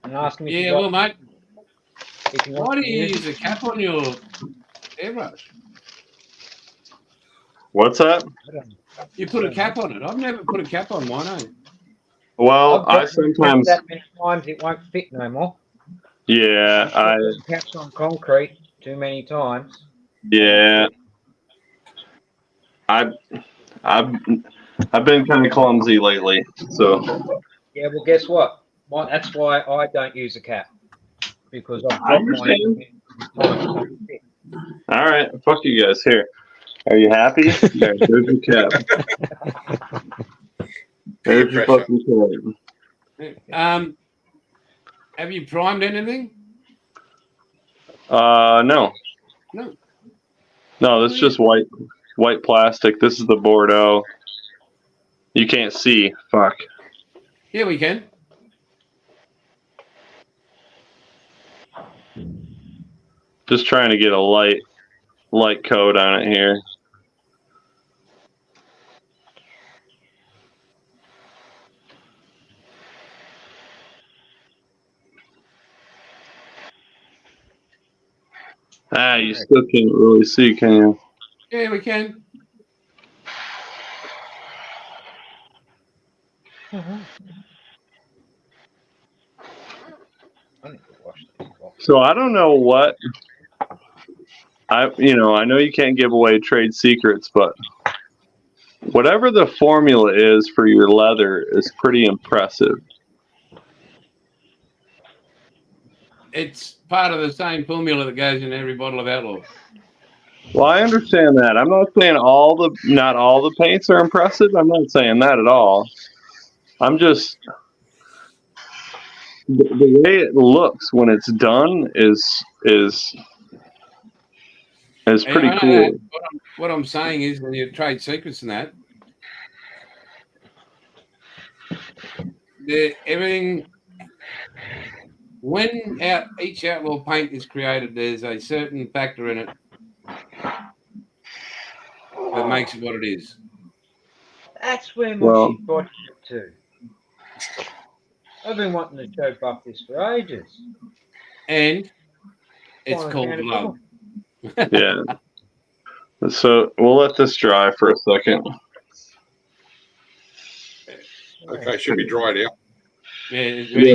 And ask him if Yeah, well, mate. if you Why want do to you use use a cap on your airbrush? What's that? You put a cap on it. I've never put a cap on mine, eh? Well, I I've sometimes, that many times it won't fit no more. yeah, I, Put caps on concrete too many times. yeah, I've been kind of clumsy lately, so. Yeah, well, guess what? That's why I don't use a cap. Because I've I got my understand. times it don't fit. All right, fuck you guys. Here, are you happy? There, there's your cap. There's your pressure. fucking cap. Have you primed anything? No, No. no, that's just white plastic. This is the Bordeaux. You can't see. Fuck. Yeah, we can. Just trying to get a light coat on it here. Ah, you still can't really see, can you? Yeah, we can. I need to wash these off. So I don't know what I know you can't give away trade secrets, but whatever the formula is for your leather is pretty impressive. It's part of the same formula that goes in every bottle of Outlaw. Well, I understand that. I'm not saying not all the paints are impressive. I'm not saying that at all. I'm just the way it looks when it's done is pretty cool. What I'm saying is, when you trade secrets and that, everything. When each Outlaw paint is created, there's a certain factor in it that makes it what it is. That's where my shit got to. I've been wanting to show Buff this for ages. And it's Finally called found it love. Yeah. So we'll let this dry for a second. Okay, should be dry now. Yeah, it's ready.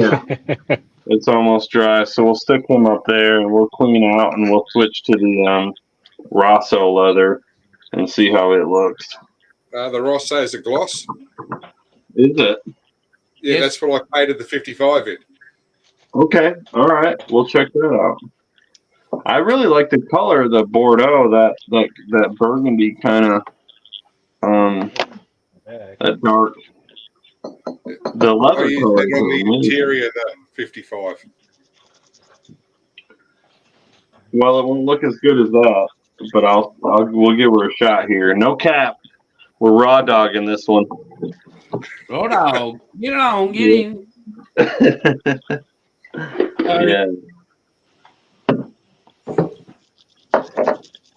Yeah. It's almost dry, so we'll stick him up there and we'll clean out and we'll switch to the Rosso leather and see how it looks. The Rosso is a gloss. Is it? Yeah, Yes. that's what I painted the 55 in. Okay, all right, we'll check that out. I really like the color of the Bordeaux, that burgundy kind of, that dark. The I leather used color. it on the interior of the 55. Well, it won't look as good as that, but we'll give her a shot here. No cap. We're raw dogging this one. Raw dog. Get on, get in. Yeah.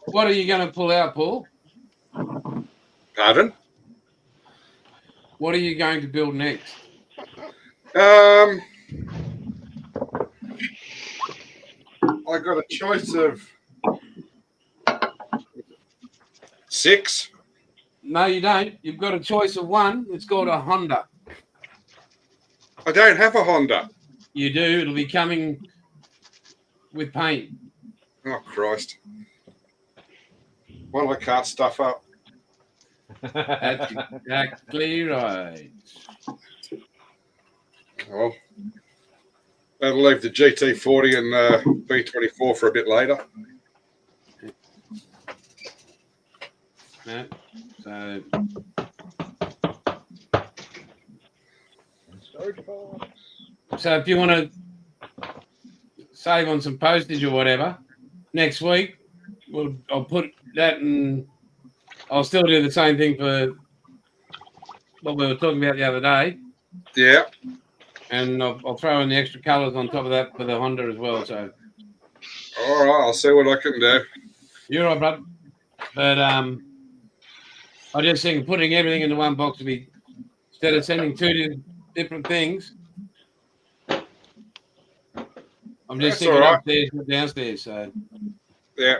What are you going to pull out, Paul? Pardon? What are you going to build next? I got a choice of 6. No, you don't. You've got a choice of one. It's called a Honda. I don't have a Honda. You do. It'll be coming with paint. Oh, Christ. Why don't I cart stuff up? That's exactly right. Oh. Better leave the GT40 and B24 for a bit later. No. So if you want to save on some postage or whatever, next week I'll put that, and I'll still do the same thing for what we were talking about the other day. Yeah. And I'll throw in the extra colours on top of that for the Honda as well. So, all right, I'll see what I can do. You're right, bud. But I just think putting everything into one box would be, instead of sending two different things, I'm just thinking upstairs and downstairs. So, yeah.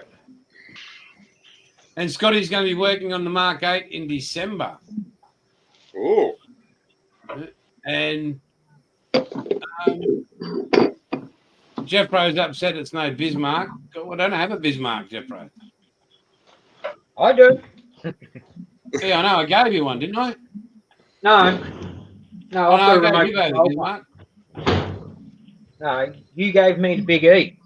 And Scotty's going to be working on the Mark 8 in December. Oh. And Jeff Ro's upset it's no Bismarck. I don't have a Bismarck, Jeff Ro. I do. Yeah, I know. I gave you one, didn't I? No. No, I got gave you both a Bismarck. No, you gave me the Big E.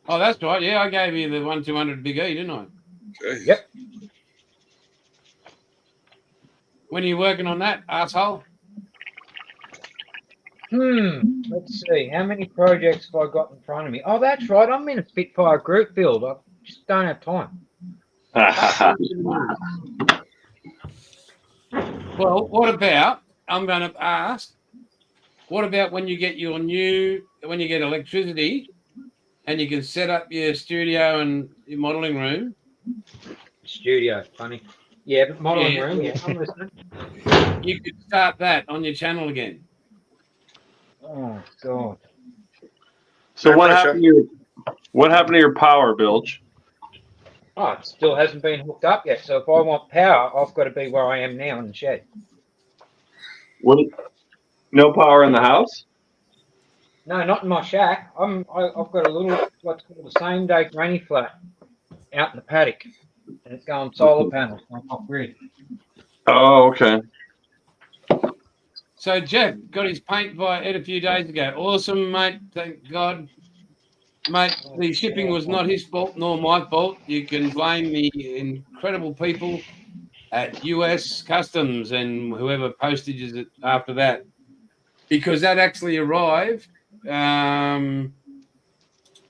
Oh, that's right. Yeah, I gave you the 1200 Big E, didn't I? Jeez. Yep. When are you working on that, asshole? Let's see. How many projects have I got in front of me? Oh, that's right. I'm in a Spitfire group build. I just don't have time. Well, what about, I'm going to ask, what about when you get when you get electricity and you can set up your studio and your modelling room? Studio, funny. Yeah, but modelling room, yeah, I'm listening. You could start that on your channel again. Oh, God. So what happened to your power, Bilge? Oh, it still hasn't been hooked up yet. So if I want power, I've got to be where I am now in the shed. No power in the house? No, not in my shack. I've got a little, what's called the same day granny flat out in the paddock. And it's going solar panels on off grid. Oh, okay. So Jeff got his paint by Ed a few days ago. Awesome, mate. Thank God. Mate, the shipping was not his fault nor my fault. You can blame the incredible people at US Customs and whoever postages it after that. Because that actually arrived, I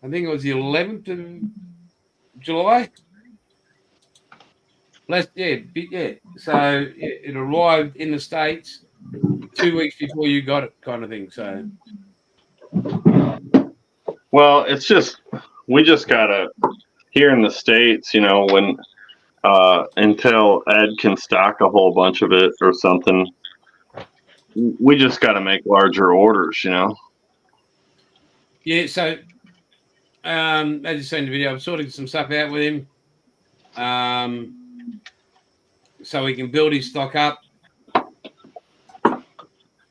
think it was the 11th of July. Yeah. So it arrived in the States 2 weeks before you got it, kind of thing. So, well, it's just we just gotta here in the States, you know, when until Ed can stock a whole bunch of it or something, we just gotta make larger orders, you know. Yeah. So, as you seen in the video, I'm sorting some stuff out with him, so he can build his stock up.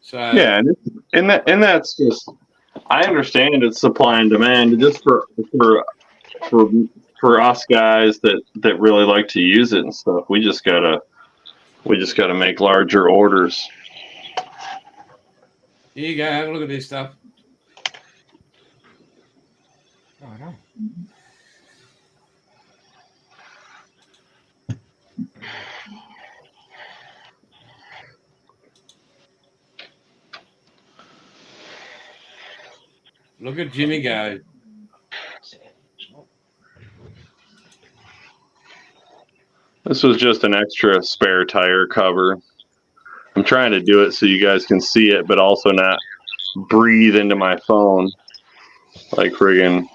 So yeah, and that's just, I understand it's supply and demand, just for us guys that really like to use it and stuff. We just gotta make larger orders. Here you go. Have a look at this stuff. Oh, I know. Look at Jimmy go. This was just an extra spare tire cover. I'm trying to do it so you guys can see it, but also not breathe into my phone like friggin'.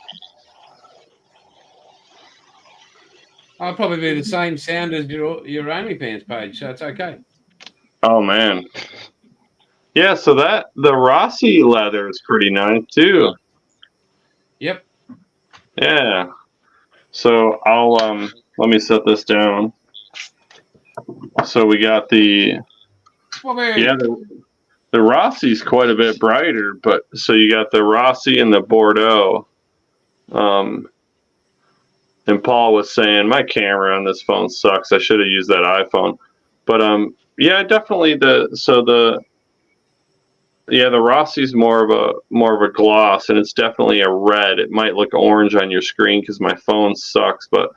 I'll probably be the same sound as your OnlyFans page, so it's okay. Oh man. Yeah, so the Rossi leather is pretty nice too. Yep. Yeah. So I'll let me set this down. So we got the Rossi's quite a bit brighter, but so you got the Rossi and the Bordeaux. And Paul was saying my camera on this phone sucks. I should have used that iPhone. But yeah, definitely the Yeah, the Rossi's more of a gloss, and it's definitely a red. It might look orange on your screen because my phone sucks, but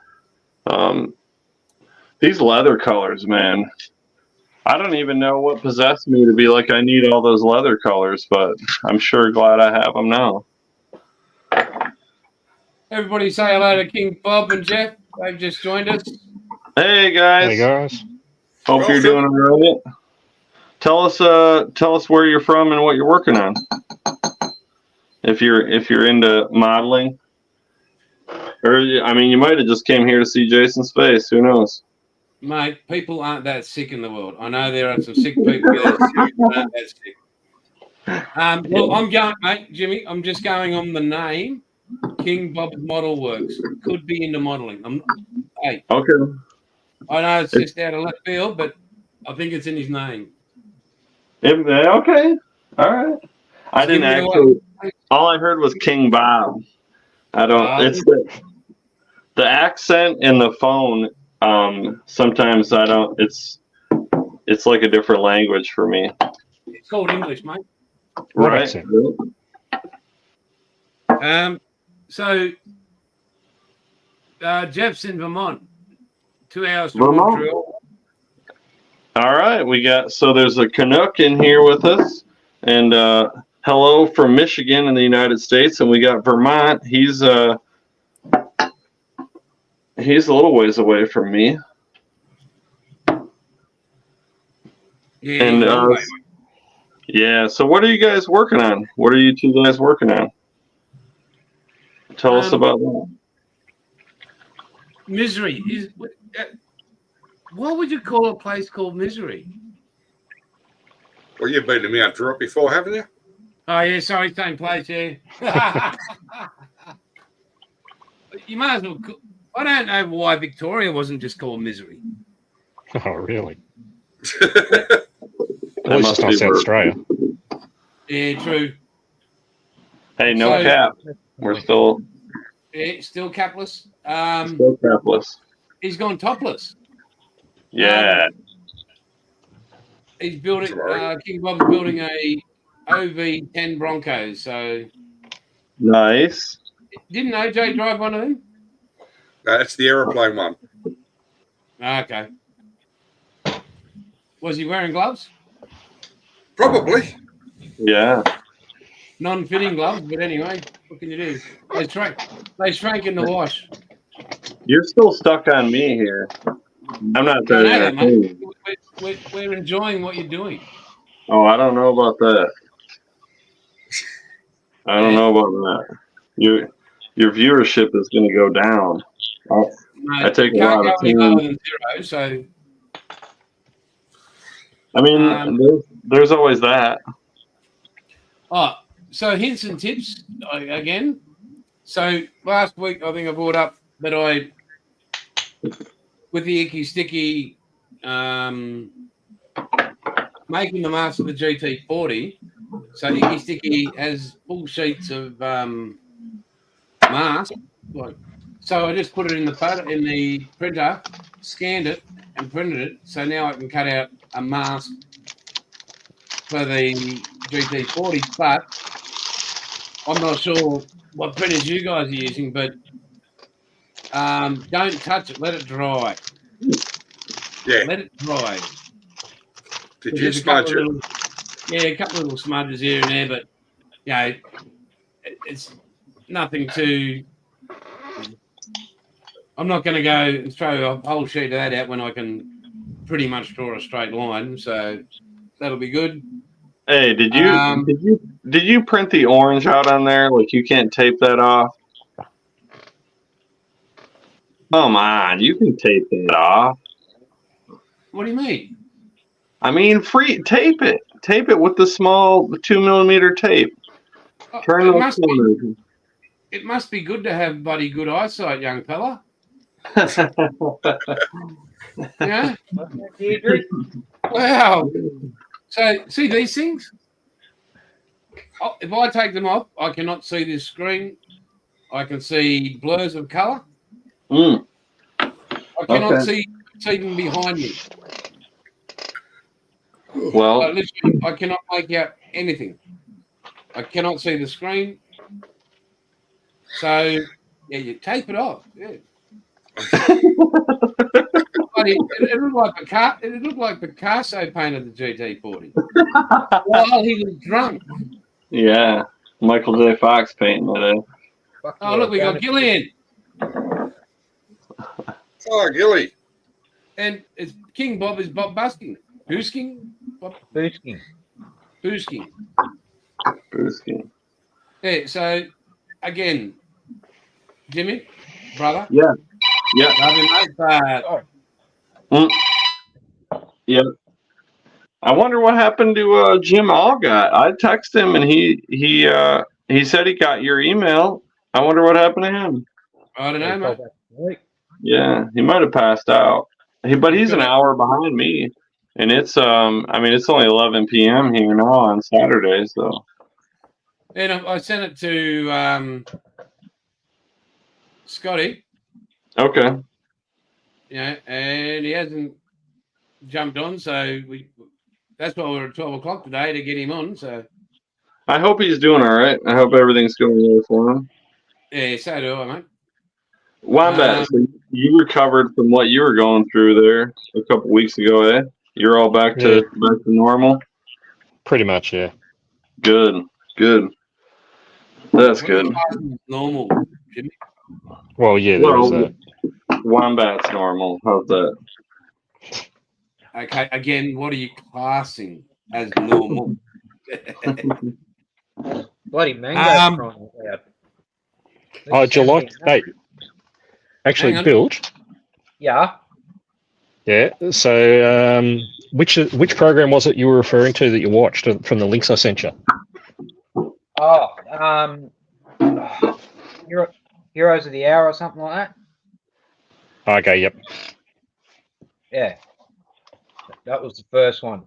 these leather colors, man, I don't even know what possessed me to be like, I need all those leather colors, but I'm sure glad I have them now. Everybody say hello to King Bob and Jeff. They've just joined us. Hey guys. Hey guys. Hope you're doing all right. Tell us where you're from and what you're working on. If you're into modeling, or I mean, you might have just came here to see Jason's face. Who knows? Mate, people aren't that sick in the world. I know there are some sick people that aren't that sick. Well, I'm going, mate, Jimmy. I'm just going on the name. King Bob's Model Works. Could be into modeling. Hey. Okay. I know it's just out of left field, but I think it's in his name. Okay. All right. I didn't actually. All I heard was King Bob. I don't. It's the accent in the phone. Sometimes I don't. It's like a different language for me. It's called English, mate. Right. So Jeff's in Vermont. 2 hours from Montreal. All right, there's a Canuck in here with us, and hello from Michigan in the United States, and we got Vermont. He's a little ways away from me. Yeah. And yeah. So what are you guys working on? What are you two guys working on? Tell us about that. Misery is. Why would you call a place called Misery? Well, you've been to Mount Druitt before, haven't you? Oh, yeah, sorry, same place, yeah. You might as well. I don't know why Victoria wasn't just called Misery. Oh, really? At least it's not South Australia. Yeah, true. Hey, no cap. We're still. Yeah, still capless. Still capless. He's gone topless. Yeah. He's building. King Bob's building a OV10 Broncos. So nice. Didn't OJ drive one of them? That's the aeroplane one. Okay. Was he wearing gloves? Probably. Yeah. Non-fitting gloves, but anyway, what can you do? They shrank in the wash. You're still stuck on me here. I'm not that entertaining. We're enjoying what you're doing. Oh, I don't know about that. I don't know about that. Your viewership is going to go down. I take a lot of time. Zero, so I mean, there's always that. Oh, so hints and tips again. So last week, I think I brought up that with the Icky Sticky, making the mask of the GT40. So Icky Sticky has full sheets of mask. So I just put it in the printer, scanned it, and printed it. So now I can cut out a mask for the GT40, but I'm not sure what printers you guys are using, but don't touch it. Let it dry. Yeah. Let it dry. Did you smudge it? Yeah, a couple of little smudges here and there, but it's nothing too. I'm not going to go and throw a whole sheet of that out when I can pretty much draw a straight line, so that'll be good. Hey, did you print the orange out on there? Like you can't tape that off? Come on, you can tape that off. What do you mean? I mean, tape it. Tape it with the small 2mm tape. Turn those corners. It must be good to have bloody good eyesight, young fella. Yeah. Wow. So, see these things? If I take them off, I cannot see this screen. I can see blurs of colour. I cannot see them behind me. Well, Literally, I cannot make out anything. I cannot see the screen. So, yeah, you tape it off. Yeah. It looked like Picasso. It looked like Picasso painted the GT40 while he was drunk. yeah, Michael J. Fox painting it. Eh? Fuck Oh, yeah, look, we got Donahue. Gillian, Oh, Gilly. and it's King Bob is Bob Busking. Busking? Bob Boosting. Busking. Brewski. Yeah, so, again, Jimmy, brother, Yeah. love you, mate, but Yeah. I wonder what happened to Jim Allgott. I texted him and he said he got your email. I wonder what happened to him. I don't know, mate. Yeah, he might have passed out. But he's an hour behind me, and it's it's only 11 p.m. here now on Saturday. So, And I sent it to Scotty, okay. and he hasn't jumped on, so that's why we're at 12 o'clock today to get him on. So, I hope he's doing all right. I hope everything's going well for him. yeah, so do I, mate. Wombat, so you recovered from what you were going through there a couple weeks ago, eh? You're all back to normal. Pretty much, yeah. Good. That's good. Normal, Jimmy. Well, yeah, there is that. Wombat's normal. How's that? Okay, again, what are you classing as normal? Bloody mango. Oh, do you like? Hey, actually, Hang on. Bilge. Yeah. Yeah. So, which program was it you were referring to that you watched from the links I sent you? Oh, Heroes of the Hour or something like that. Okay. Yep. Yeah. That was the first one.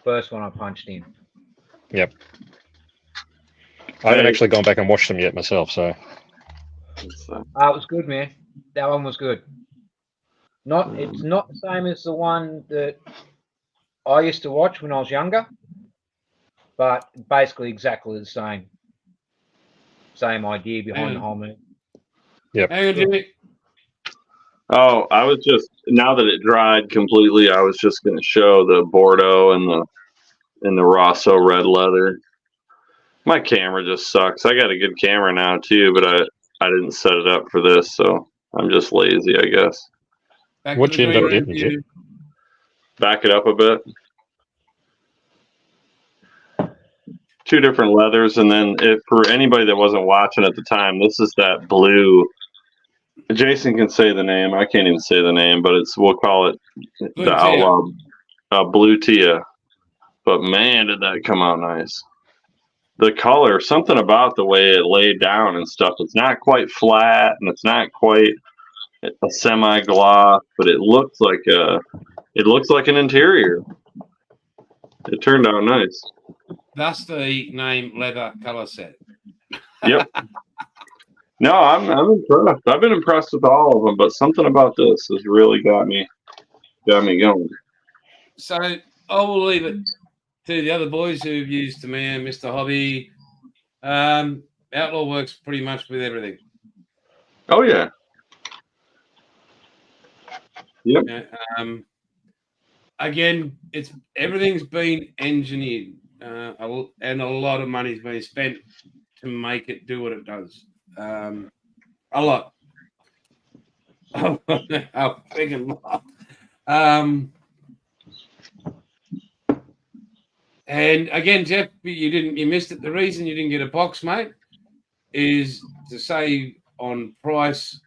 First one I punched in. Yep. I haven't actually gone back and watched them yet myself, so. It was good, man. That one was good. It's not the same as the one that I used to watch when I was younger, but basically exactly the same. Same idea behind the whole movie. Yep. Hang on, Jimmy. Oh, I was just, now that it dried completely, I was just going to show the Bordeaux and the Rosso red leather. My camera just sucks. I got a good camera now too, but I didn't set it up for this, so I'm just lazy, I guess. What you end up getting, Jim? Back it up a bit. Two different leathers, and then for anybody that wasn't watching at the time, this is that blue. Jason can say the name. I can't even say the name, but we'll call it Blue the Outlaw Blue Tia. But man, did that come out nice. The color, something about the way it laid down and stuff. It's not quite flat, and it's not quite a semi-gloss, but it looks like an interior. It turned out nice. That's the name leather color set. Yep. No, I'm impressed. I've been impressed with all of them, but something about this has really got me going. So I will leave it to the other boys who've used the man, Mr. Hobby. Outlaw works pretty much with everything. Oh yeah. Yep. Again, everything's been engineered, and a lot of money's been spent to make it do what it does. A lot. A freaking lot. And again, Jeff, you missed it. The reason you didn't get a box, mate, is to save on price,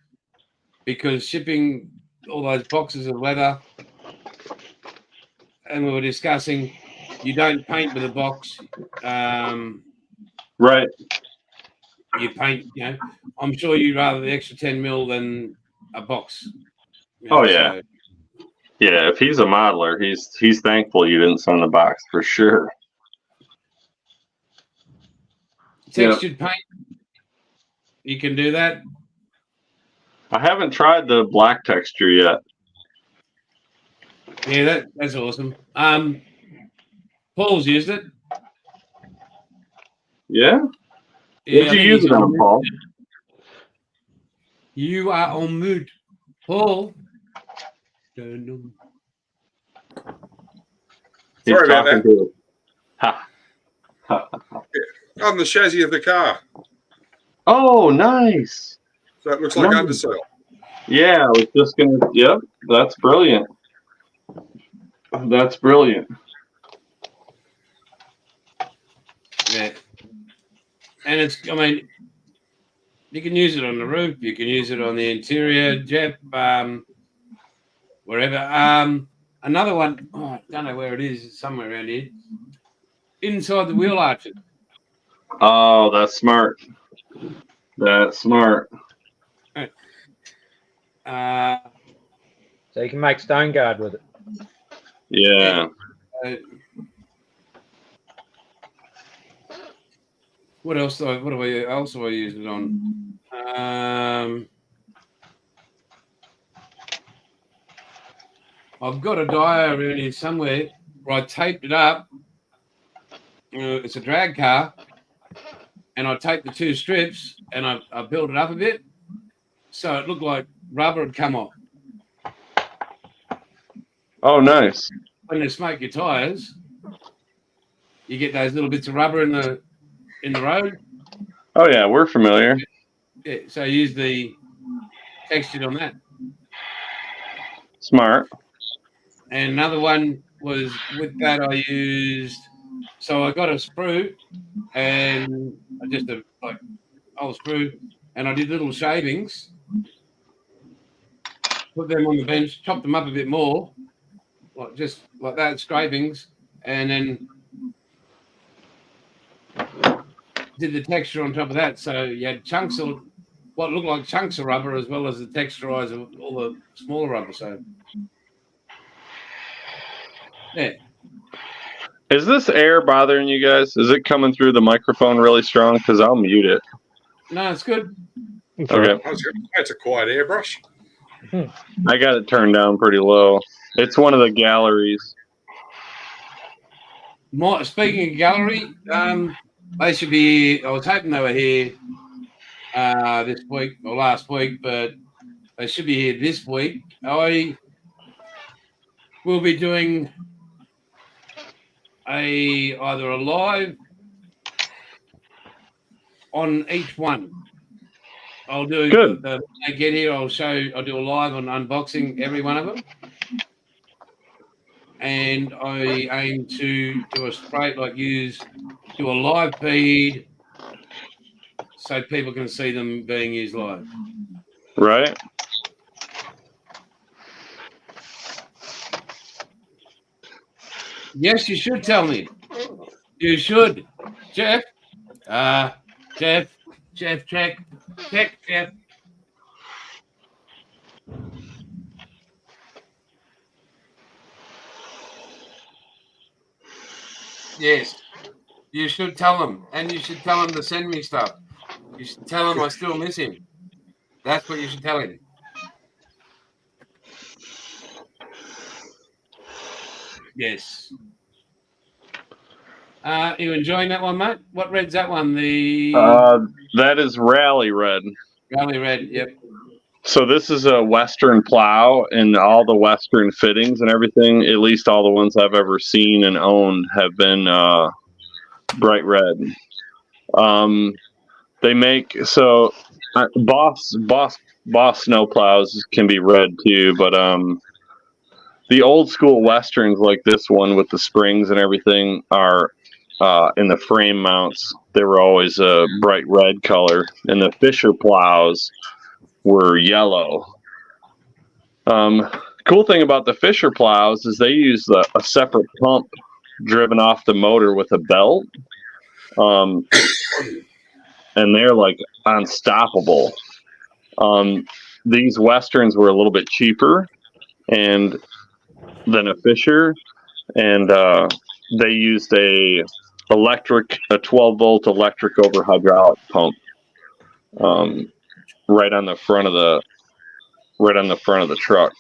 because shipping all those boxes of leather, and we were discussing, you don't paint with a box. Right. You paint, I'm sure you'd rather the extra 10 mil than a box. Oh yeah. Yeah, if he's a modeler, he's thankful you didn't send the box for sure. Textured paint, you can do that. I haven't tried the black texture yet. Yeah, that's awesome. Paul's used it. Yeah. Yeah, What'd you use it on, Paul? You are on mute, Paul. He's Sorry about talking that. to Ha. On the chassis of the car. Oh, nice. So it looks like Nice. undersell. Yeah, I was just gonna. Yep, that's brilliant. That's brilliant. Yeah. And it's, I mean, you can use it on the roof. You can use it on the interior, Jeff, wherever. Another one, oh, I don't know where it is. It's somewhere around here. Inside the wheel arches. Oh, that's smart. That's smart. So you can make stone guard with it. Yeah. What else? What do I use it on? I've got a dial around here somewhere where I taped it up. It's a drag car, and I taped the two strips and I built it up a bit, so it looked like rubber had come off. Oh, nice. When you smoke your tires, you get those little bits of rubber in the road. Oh yeah, we're familiar. Yeah, so I use the textured on that. Smart. And another one was with that I used. So I got a sprue and just a like old sprue, and I did little shavings. Put them on the bench, chopped them up a bit more, like just like that, scrapings, and then did the texture on top of that. So you had chunks of what looked like chunks of rubber as well as the texturize of all the smaller rubber. So yeah. Is this air bothering you guys? Is it coming through the microphone really strong? Because I'll mute it. No, it's good. Okay. That's a quiet airbrush. I got it turned down pretty low. It's one of the galleries. Speaking of gallery, they should be. I was hoping they were here this week or last week, but they should be here this week. I will be doing either a live on each one. I'll do Good. when they get here. I'll do a live on unboxing every one of them, and I aim to do a straight do a live feed so people can see them being used live. Right. Yes, you should tell me. You should, Jeff. Jeff, check. Yes, you should tell them, and you should tell him to send me stuff. You should tell him I still miss him. That's what you should tell him. Yes. You enjoying that one, mate? What red's that one? That is Rally Red. Rally red. Yep. So this is a Western plow, and all the Western fittings and everything, at least all the ones I've ever seen and owned, have been bright red. They make Boss snow plows can be red too, but the old school Westerns like this one with the springs and everything are in the frame mounts. They were always a bright red color, and the Fisher plows were yellow. Cool thing about the Fisher plows is they use a separate pump driven off the motor with a belt. And they're like unstoppable. These Westerns were a little bit cheaper than a Fisher, and they used a 12-volt electric over hydraulic pump right on the front of the truck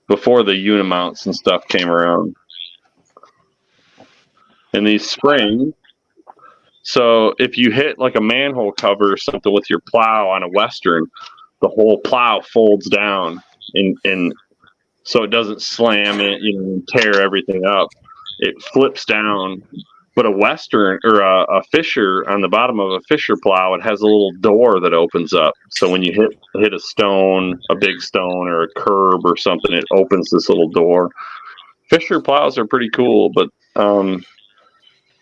before the unimounts and stuff came around. and these spring. So if you hit like a manhole cover or something with your plow on a Western, the whole plow folds down, and so it doesn't slam it, and tear everything up. It flips down. But a Western or a Fisher, on the bottom of a Fisher plow, it has a little door that opens up. So when you hit a stone, a big stone, or a curb or something, it opens this little door. Fisher plows are pretty cool, but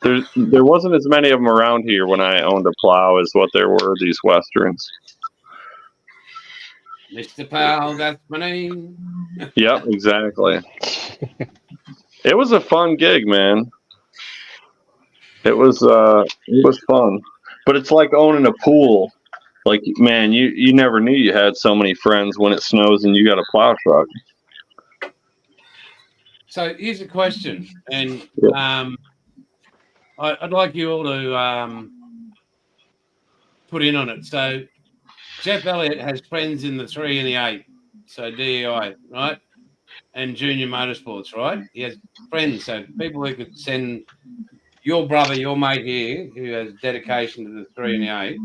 there wasn't as many of them around here when I owned a plow as what there were these Westerns. Mr. Powell, that's my name. Yep, exactly. It was a fun gig, man. It was fun, but it's like owning a pool. Like, man, you never knew you had so many friends when it snows and you got a plow truck. So here's a question, and Yeah. I'd like you all to put in on it. So Jeff Elliott has friends in the 3 and the 8, so DEI, right, and Junior Motorsports, right? He has friends, so people who could send your brother, your mate here, who has dedication to the 3 and the 8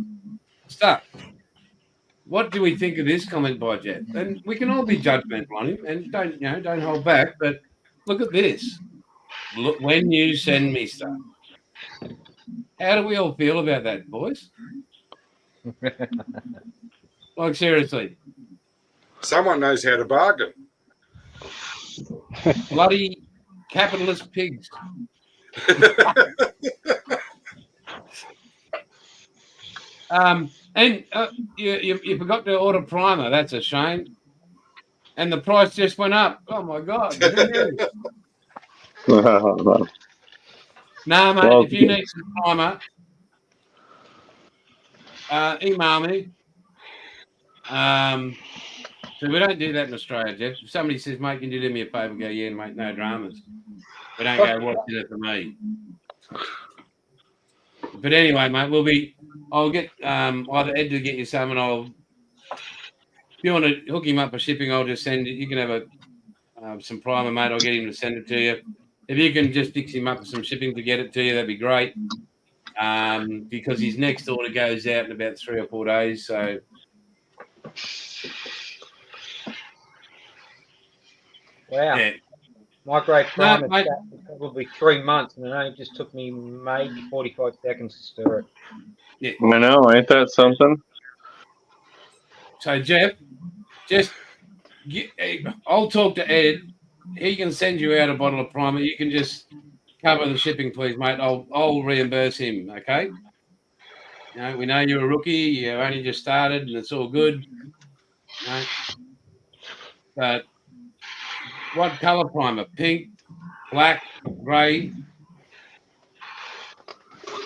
stuff. What do we think of this comment by Jeff? And we can all be judgmental on him, and don't hold back. But look at this. Look, when you send me stuff, how do we all feel about that, boys? Like, seriously, Someone knows how to bargain. bloody capitalist pigs. And you forgot to order primer. That's a shame. And the price just went up. Oh my God! No, mate. Well, if you need some primer, email me. So we don't do that in Australia, Jeff. If somebody says, "Mate, can you do me a favour?" Go, "Yeah, mate. No dramas." We don't go, "What's in it for me?" But anyway, mate, I'll get either Ed to get you some, and if you want to hook him up for shipping, I'll just send it. You can have some primer, mate. I'll get him to send it to you. If you can just fix him up for some shipping to get it to you, that'd be great. Because his next order goes out in about 3 or 4 days. So Wow. yeah. My great primer mate. was probably 3 months, and it only just took me maybe 45 seconds to stir it. Yeah. I know, ain't that something? So Jeff, I'll talk to Ed. He can send you out a bottle of primer. You can just cover the shipping, please, mate. I'll reimburse him. Okay. We know you're a rookie. You only just started, and it's all good. But what colour primer? Pink, black, grey.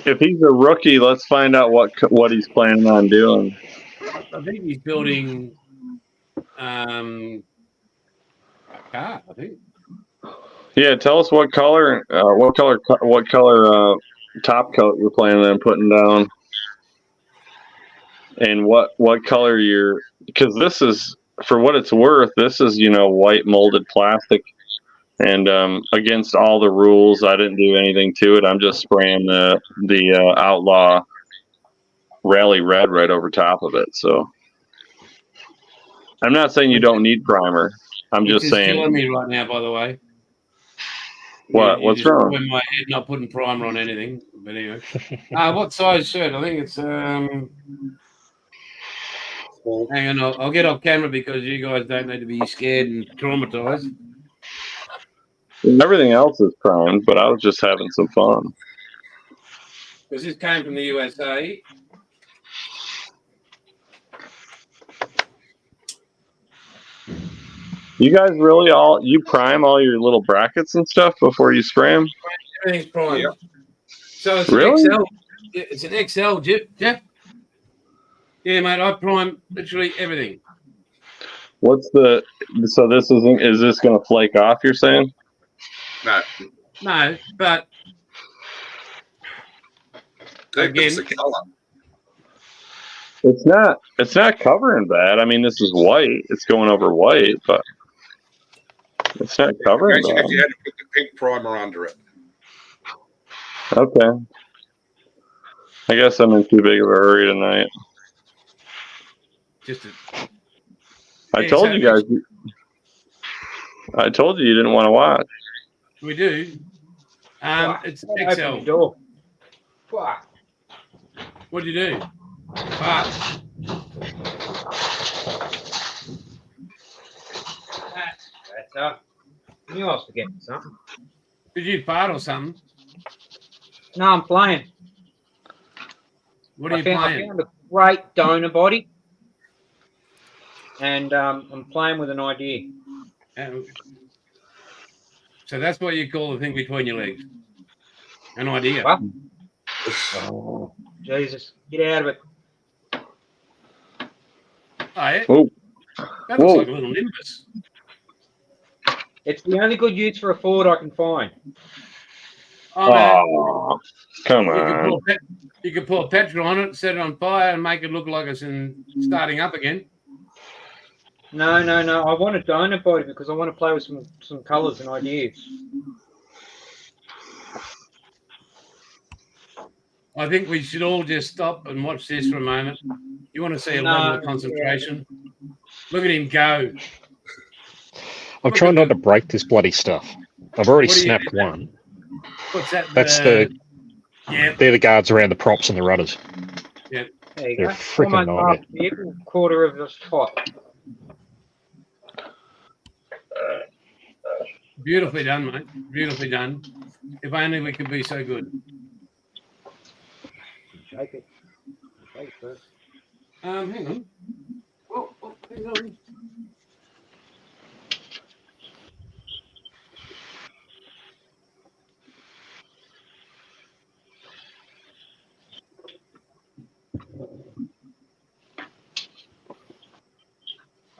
If he's a rookie, let's find out what he's planning on doing. I think he's building a car. I think. Yeah, tell us what color top coat you're planning on putting down, and what color because this is, for what it's worth, this is white molded plastic, and against all the rules, I didn't do anything to it. I'm just spraying the Outlaw Rally Red right over top of it. So I'm not saying you don't need primer. I'm just saying. Killing me right now, by the way. What's wrong? In my head, not putting primer on anything. But anyway, what size shirt? I think it's. Hang on, I'll get off camera because you guys don't need to be scared and traumatized. Everything else is primed, but I was just having some fun. Because this came from the USA. You guys really you prime all your little brackets and stuff before you spray them? Everything's primed. Yeah. So it's really? an XL. It's an XL, Jeff. Yeah, mate, I prime literally everything. So this is this going to flake off, you're saying? No, but again, the color. It's not covering bad. I mean, this is white. It's going over white, but it's not covering bad. You had to put the pink primer under it. Okay. I guess I'm in too big of a hurry tonight. Just I told you guys. I told you didn't want to watch. we do. It's Open the XL. door. Fuck. What do you do? Fart. That's up. I knew I was forgetting something. Did you fart or something? No, I'm playing. What are you I playing? found a great donor body. And I'm playing with an idea. So that's what you call the thing between your legs. An idea. What? Oh, Jesus. Get out of it. Oh, yeah? Oh. That looks like a little nimbus. It's the only good use for a Ford I can find. Oh, no. Oh, come on. You could pour petrol on it, set it on fire, and make it look like it's starting up again. No. I want a donor body because I want to play with some colours and ideas. I think we should all just stop and watch this for a moment. You want to see a level of concentration? Yeah. Look at him go. I'm trying not to break this bloody stuff. I've already snapped one. What's that? That's yeah. They're the guards around the props and the rudders. Yeah. There you They're go. freaking nightmare. Quarter of the shot. Beautifully done, mate. Beautifully done. If only we could be so good. Shake it. Shake it first. Hang on. Oh, hang on.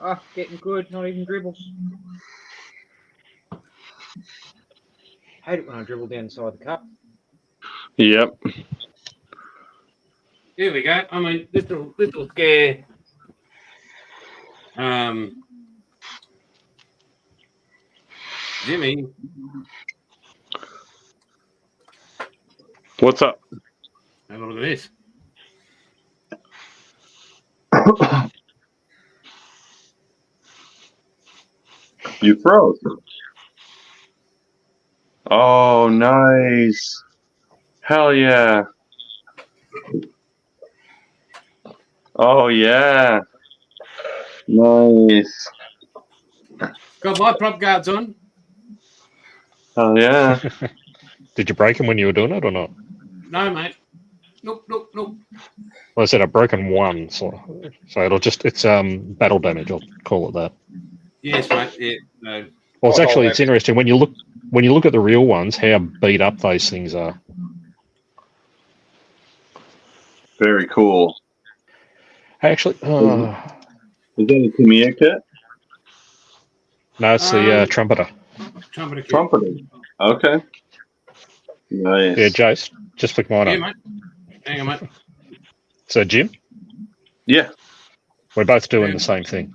Oh, getting good. Not even dribbles. Hate it when I dribble down inside the cup. Yep. Here we go. I mean, little scare. Jimmy. What's up? Have a look at this. You froze. Oh, nice. Hell yeah. Oh, yeah. Nice. Got my prop guards on. Oh, yeah. Did you break them when you were doing it or not? No, mate. Nope. Well, I said I've broken one, so it's battle damage. I'll call it that. Yes, mate. Yeah. No. Well, it's interesting when you look at the real ones, how beat up those things are. Very cool. Actually, Is that a Tamiya kit? no, it's the trumpeter. Trumpeter. Okay. Nice. Yeah, Jace, just flick mine up. Mate. Hang on, mate. So, Jim? Yeah. We're both doing the same thing.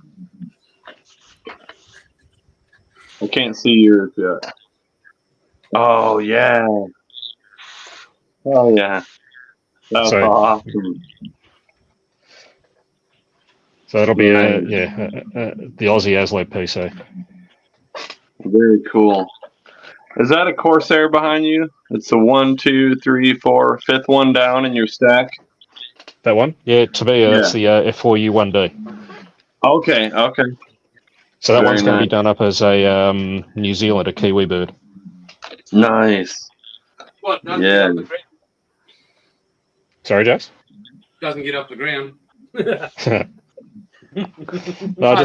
I can't see yours yet. Oh, yeah. Oh, yeah. That's awesome. So that'll be the Aussie Aslo PC. Very cool. Is that a Corsair behind you? It's a 1, 2, 3, 4, fifth one down in your stack. That one? Yeah, it's the F4U 1D. Okay. So that one's going to be done up as a New Zealand, a Kiwi bird. Nice. What? Doesn't get off the ground? Sorry, Jace? Doesn't get off the ground. No,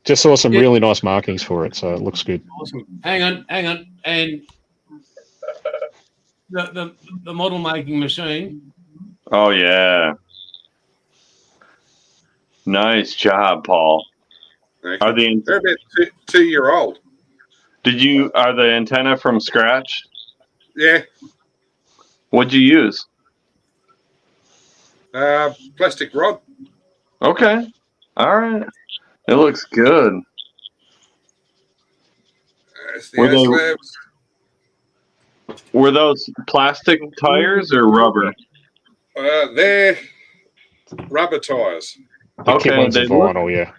just saw some really nice markings for it, so it looks good. Awesome. Hang on. And the model making machine. Oh, yeah. Nice job, Paul. They're Are they about 2-year-old. Are the antenna from scratch? Yeah. What'd you use? Plastic rod. Okay. All right. It looks good. It's the Were those plastic tires or rubber? They're rubber tires. The kit Okay, ones are they look, vinyl, yeah.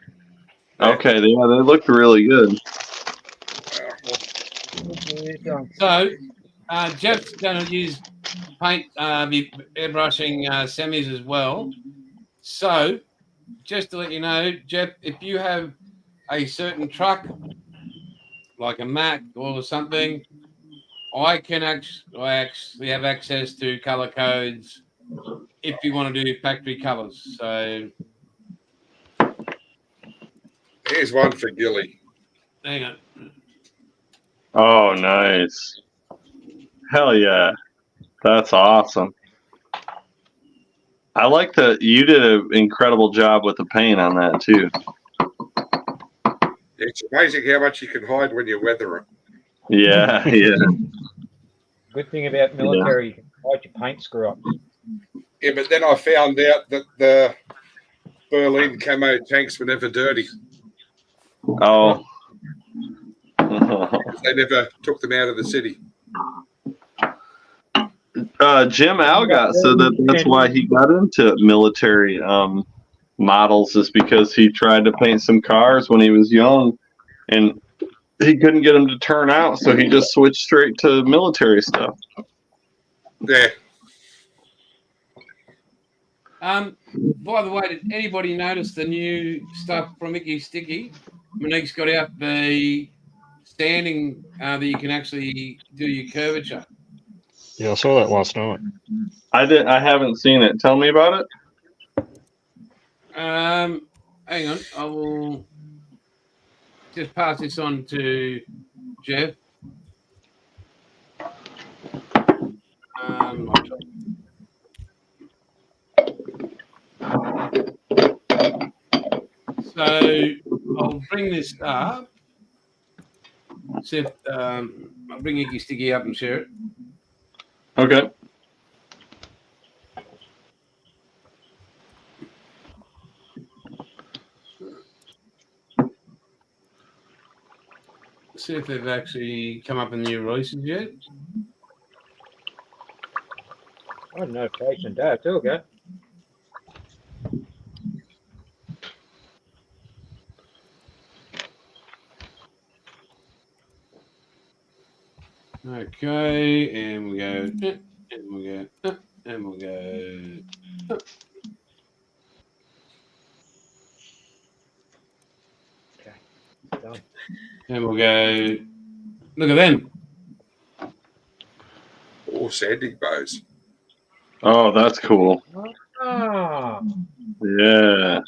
okay, yeah, they looked really good. So, Jeff's going to use paint, be airbrushing semis as well. So, just to let you know, Jeff, if you have a certain truck, like a Mac or something, I actually have access to color codes if you want to do factory colors. So, Here's one for Gilly. hang on. Oh, nice. Hell yeah. That's awesome. I like that you did an incredible job with the paint on that too. It's amazing how much you can hide when you weather it. Yeah, yeah. Good thing about military, you can hide your paint screw-ups. Yeah, but then I found out that the Berlin camo tanks were never dirty. Oh. They never took them out of the city. Jim Algott said that's why he got into military models, is because he tried to paint some cars when he was young and he couldn't get them to turn out, so he just switched straight to military stuff. Yeah. By the way, did anybody notice the new stuff from Icky Sticky? Monique's got out the standing that you can actually do your curvature. Yeah, I saw that last night. I haven't seen it. Tell me about it. Hang on, I will just pass this on to Jeff. So I'll bring this up. See if I'll bring Icky Sticky up and share it. Okay. See if they've actually come up in the new releases yet. I had notification there too, okay. Okay, and we go, and we go, and we go. Okay, done. And we'll go, look at them. Or sanding bows. Oh, that's cool. Ah, Yeah.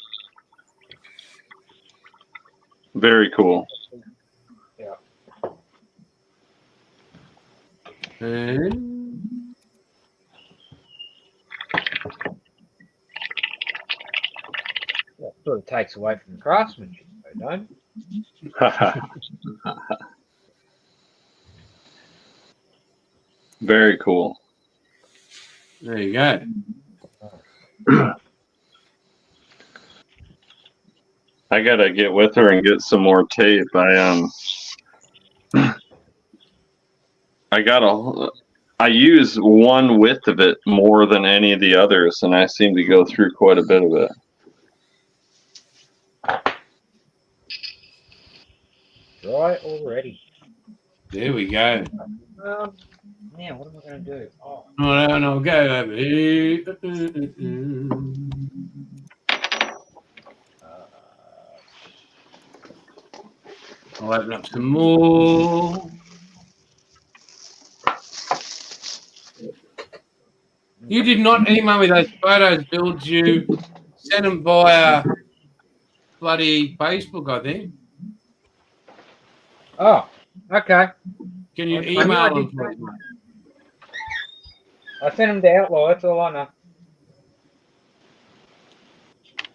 Very cool. yeah. And That sort of takes away from the craftsmanship, though, don't it? Very cool. there you go. I gotta get with her and get some more tape. I use one width of it more than any of the others, and I seem to go through quite a bit of it. Dry already. There we go. Now, what am I going to do? Oh, No, go over here. I'll open up some more. You did not email me those photos, Bilge. You sent them via bloody Facebook, I think. oh, okay. Can you I email knew I them? did Please? I sent him to Outlaw, that's all I know.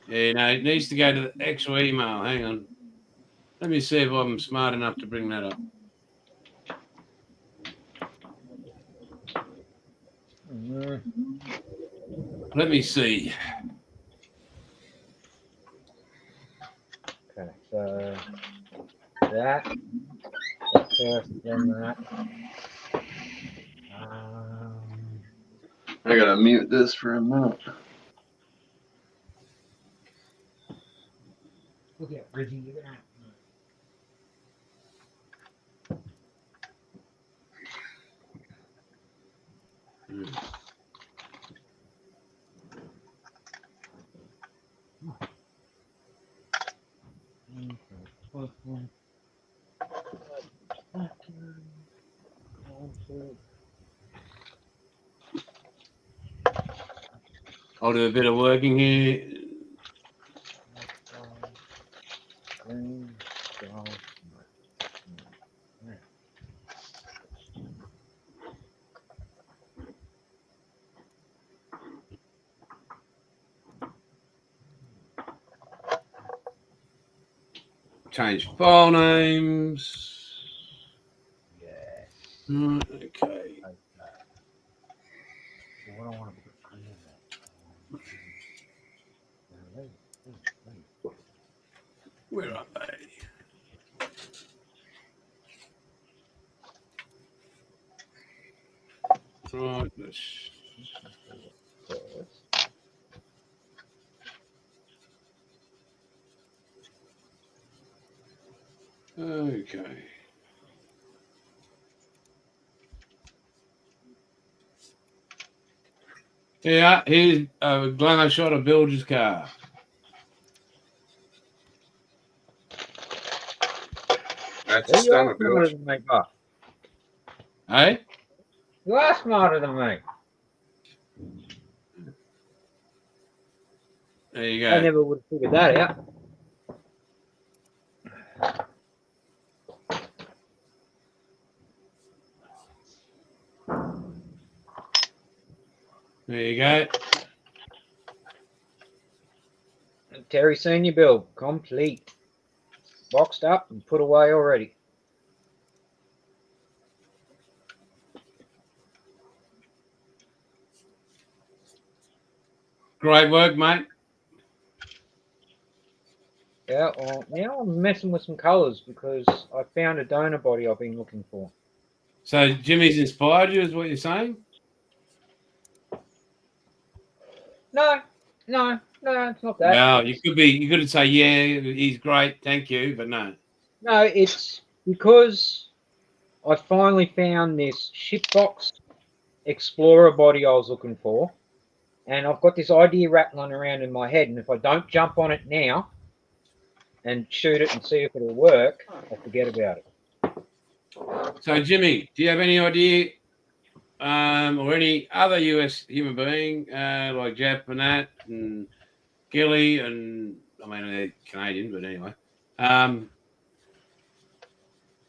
Yeah, no, it needs to go to the actual email. Hang on. Let me see if I'm smart enough to bring that up. Let me see. Okay, so that first, then that. I gotta mute this for a minute. Look at Bridgie, look at that. I'll do a bit of working here. Change file names. Yes. Okay. What I want to put Where are they? Right. Okay. Yeah, here's Glenn. I shot a Bilge's car. That's a You stunner, are smarter Bilge. than me, Buck. Hey? You are smarter than me. There you I go. never would have figured that out. There you go. Terry Senior build complete, boxed up and put away already. Great work, mate. Yeah, well, now I'm messing with some colours because I found a donor body I've been looking for. So Jimmy's inspired you, is what you're saying? No, it's not that. No, you could say, yeah, he's great, thank you, but no. No, it's because I finally found this shipbox explorer body I was looking for, and I've got this idea rattling around in my head, and if I don't jump on it now and shoot it and see if it'll work, I'll forget about it. So Jimmy, do you have any idea or any other US human being like Jeff and that and Gilly and I mean they're Canadian, but anyway.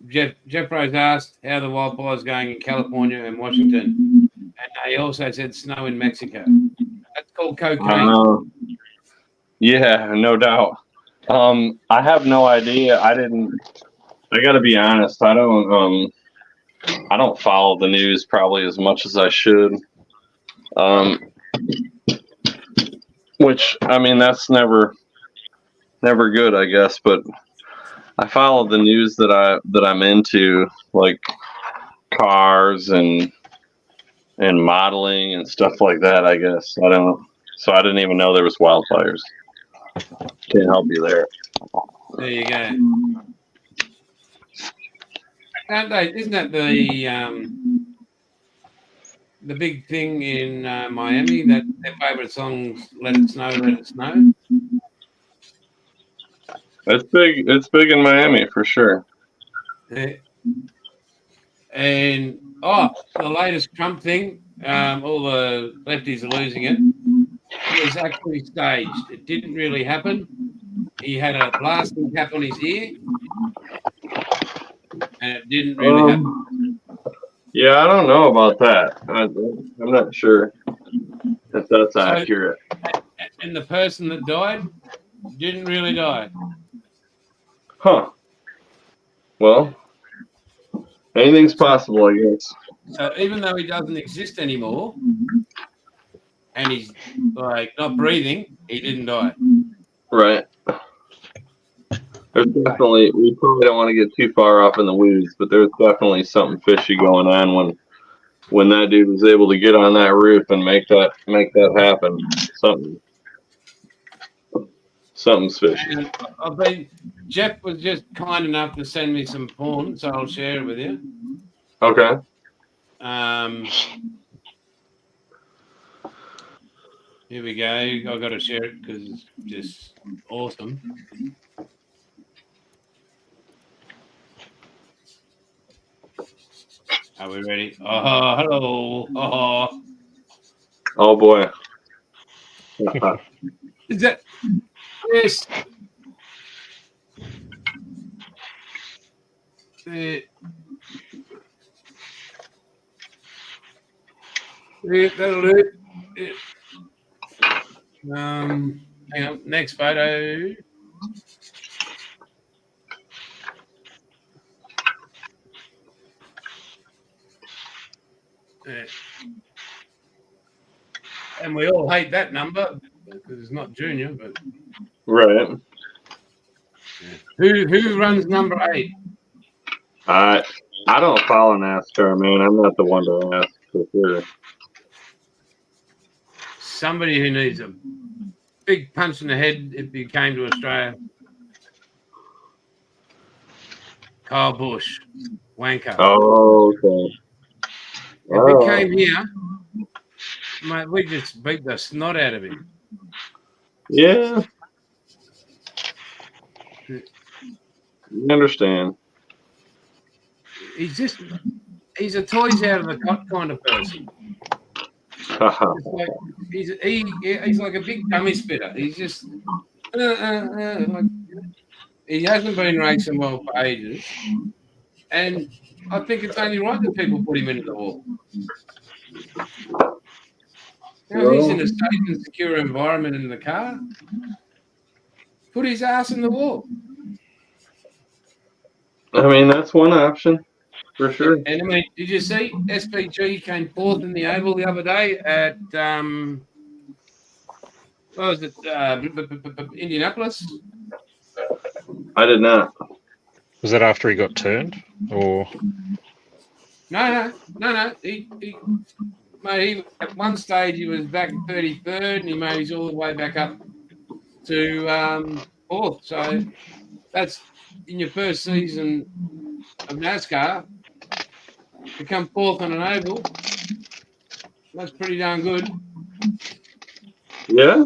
Jeff Rose asked how the wildfire's going in California and Washington, and he also said snow in Mexico. That's called cocaine. Yeah, no doubt. I have no idea. I gotta be honest. I don't follow the news probably as much as I should. Which I mean, that's never good, I guess. But I follow the news that I'm into, like cars and modeling and stuff like that. I guess I don't. So I didn't even know there was wildfires. Can't help you there. There you go. Isn't that the big thing in Miami that their favorite song's "Let It Snow, Let It Snow"? It's big. It's big in Miami for sure. And the latest Trump thing, all the lefties are losing it. It was actually staged. It didn't really happen. He had a blasting cap on his ear, and it didn't really happen. Yeah, I don't know about that. I'm not sure if that's accurate. And the person that died didn't really die. Huh. Well, anything's possible, I guess. So even though he doesn't exist anymore, and he's like not breathing, he didn't die. Right. There's definitely, we probably don't want to get too far off in the weeds, but there's definitely something fishy going on when that dude was able to get on that roof and make that happen. Something's fishy. And Jeff was just kind enough to send me some porn, so I'll share it with you. Okay. Here we go. I've got to share it because it's just awesome. Are we ready? Oh, hello. Oh boy. Is that yes? That'll do it. Hang on. Next photo. And we all hate that number because it's not junior, but Right. Who runs number 8? I don't follow NASCAR, man. I'm not the one to ask for sure. Somebody who needs a big punch in the head if he came to Australia. Kyle Busch, wanker. Oh, okay. If he came here, mate, we just beat the snot out of him. Yeah. You understand. He's a toys out of the cot kind of person. He's like a big dummy spitter. He's just like, he hasn't been racing well for ages, and I think it's only right that people put him into the wall. He's in a safe and secure environment in the car. Put his ass in the wall. I mean, that's one option for sure. And I mean, did you see SVG came 4th in the Oval the other day at what was it? Indianapolis. I did not. Was that after he got turned, or? No. Mate, at one stage he was back 33rd, and he made his all the way back up to 4th. So that's in your first season of NASCAR to come 4th on an oval. That's pretty darn good. Yeah.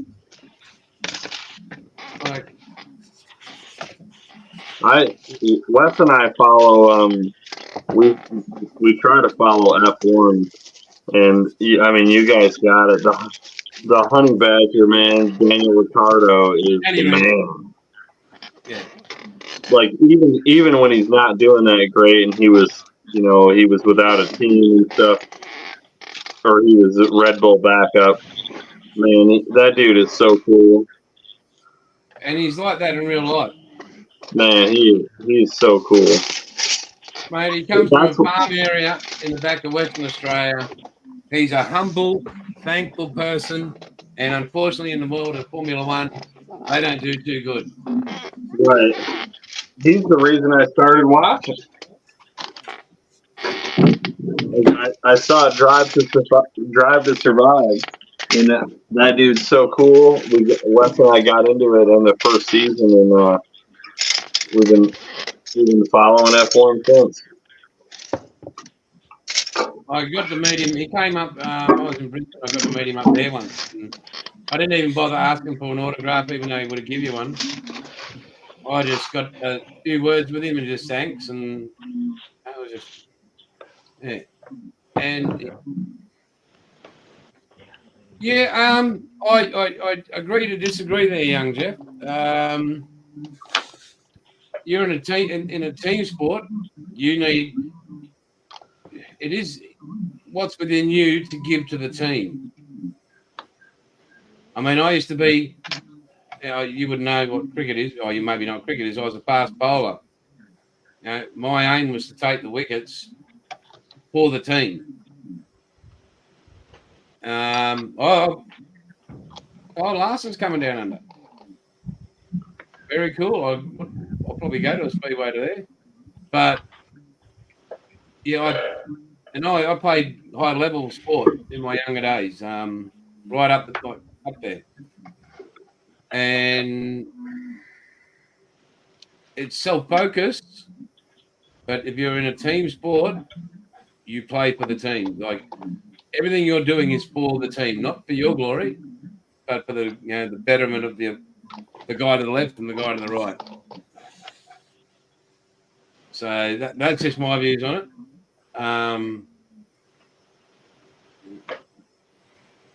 Like, Wes and I follow. We try to follow F1, and I mean, you guys got it. The honey badger man, Daniel Ricciardo, is the man. Yeah. Like even when he's not doing that great, and he was without a team and stuff, or he was at Red Bull backup. Man, that dude is so cool. And he's like that in real life. Man, he's so cool. Mate, he comes from a farm area in the back of Western Australia. He's a humble, thankful person, and unfortunately in the world of Formula One, they don't do too good. Right. He's the reason I started watching. I saw Drive to Survive, and that dude's so cool. Wes and I got into it in the first season, and we've been following F1 since. I got to meet him. He came up. I was in Brisbane. I got to meet him up there once. And I didn't even bother asking for an autograph, even though he would have given you one. I just got a few words with him and just thanks, and that was just And I agree to disagree there, young Jeff. You're in a team sport. It is what's within you to give to the team. I mean, I used to be, you would know what cricket is, or you maybe not cricket is. I was a fast bowler. My aim was to take the wickets for the team. Larson's coming down under. Very cool. I'll probably go to a speedway to there. But yeah, And I played high level sport in my younger days, right up there, and it's self-focused. But if you're in a team sport, you play for the team. Like everything you're doing is for the team, not for your glory, but for the the betterment of the guy to the left and the guy to the right. So that's just my views on it.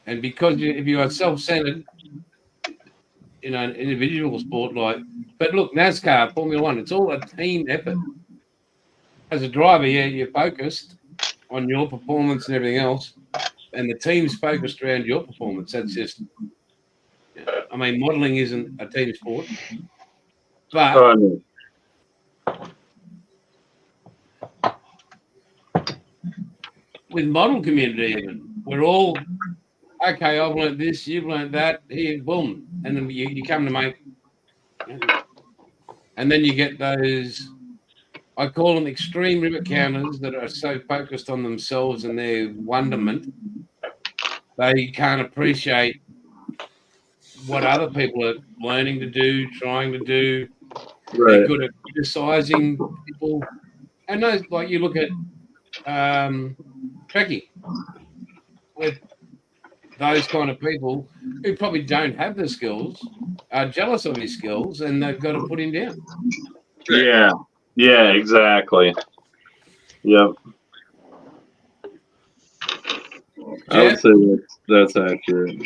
And because if you are self-centered in an individual sport, but look, NASCAR, Formula One, it's all a team effort. As a driver, yeah, you're focused on your performance and everything else, and the team's focused around your performance. That's just, I mean, modelling isn't a team sport, but with model community, even we're all okay. I've learned this, you've learned that. Here, boom, and then you come to make, and then you get those. I call them extreme rivet counters that are so focused on themselves and their wonderment, they can't appreciate what other people are learning to do, trying to do. Right. They're good at criticizing people. And those, like you look at trekking, with those kind of people who probably don't have the skills, are jealous of his skills, and they've got to put him down. Yeah. Yeah, exactly. Yep. I would say that's accurate.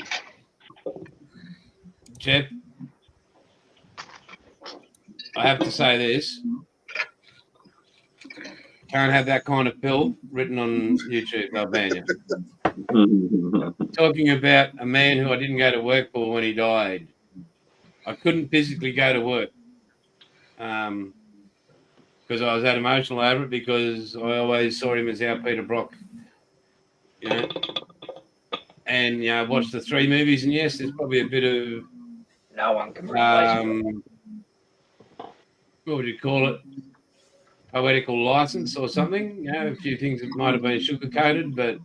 Jeff, I have to say this. Can't have that kind of pill written on YouTube, they'll ban you. Talking about a man who I didn't go to work for when he died. I couldn't physically go to work. Because I was that emotional over it, because I always saw him as our Peter Brock, and I watched the 3 movies, and yes, there's probably a bit of no one can replace what would you call it, poetical license or something. A few things that might have been sugar coated, but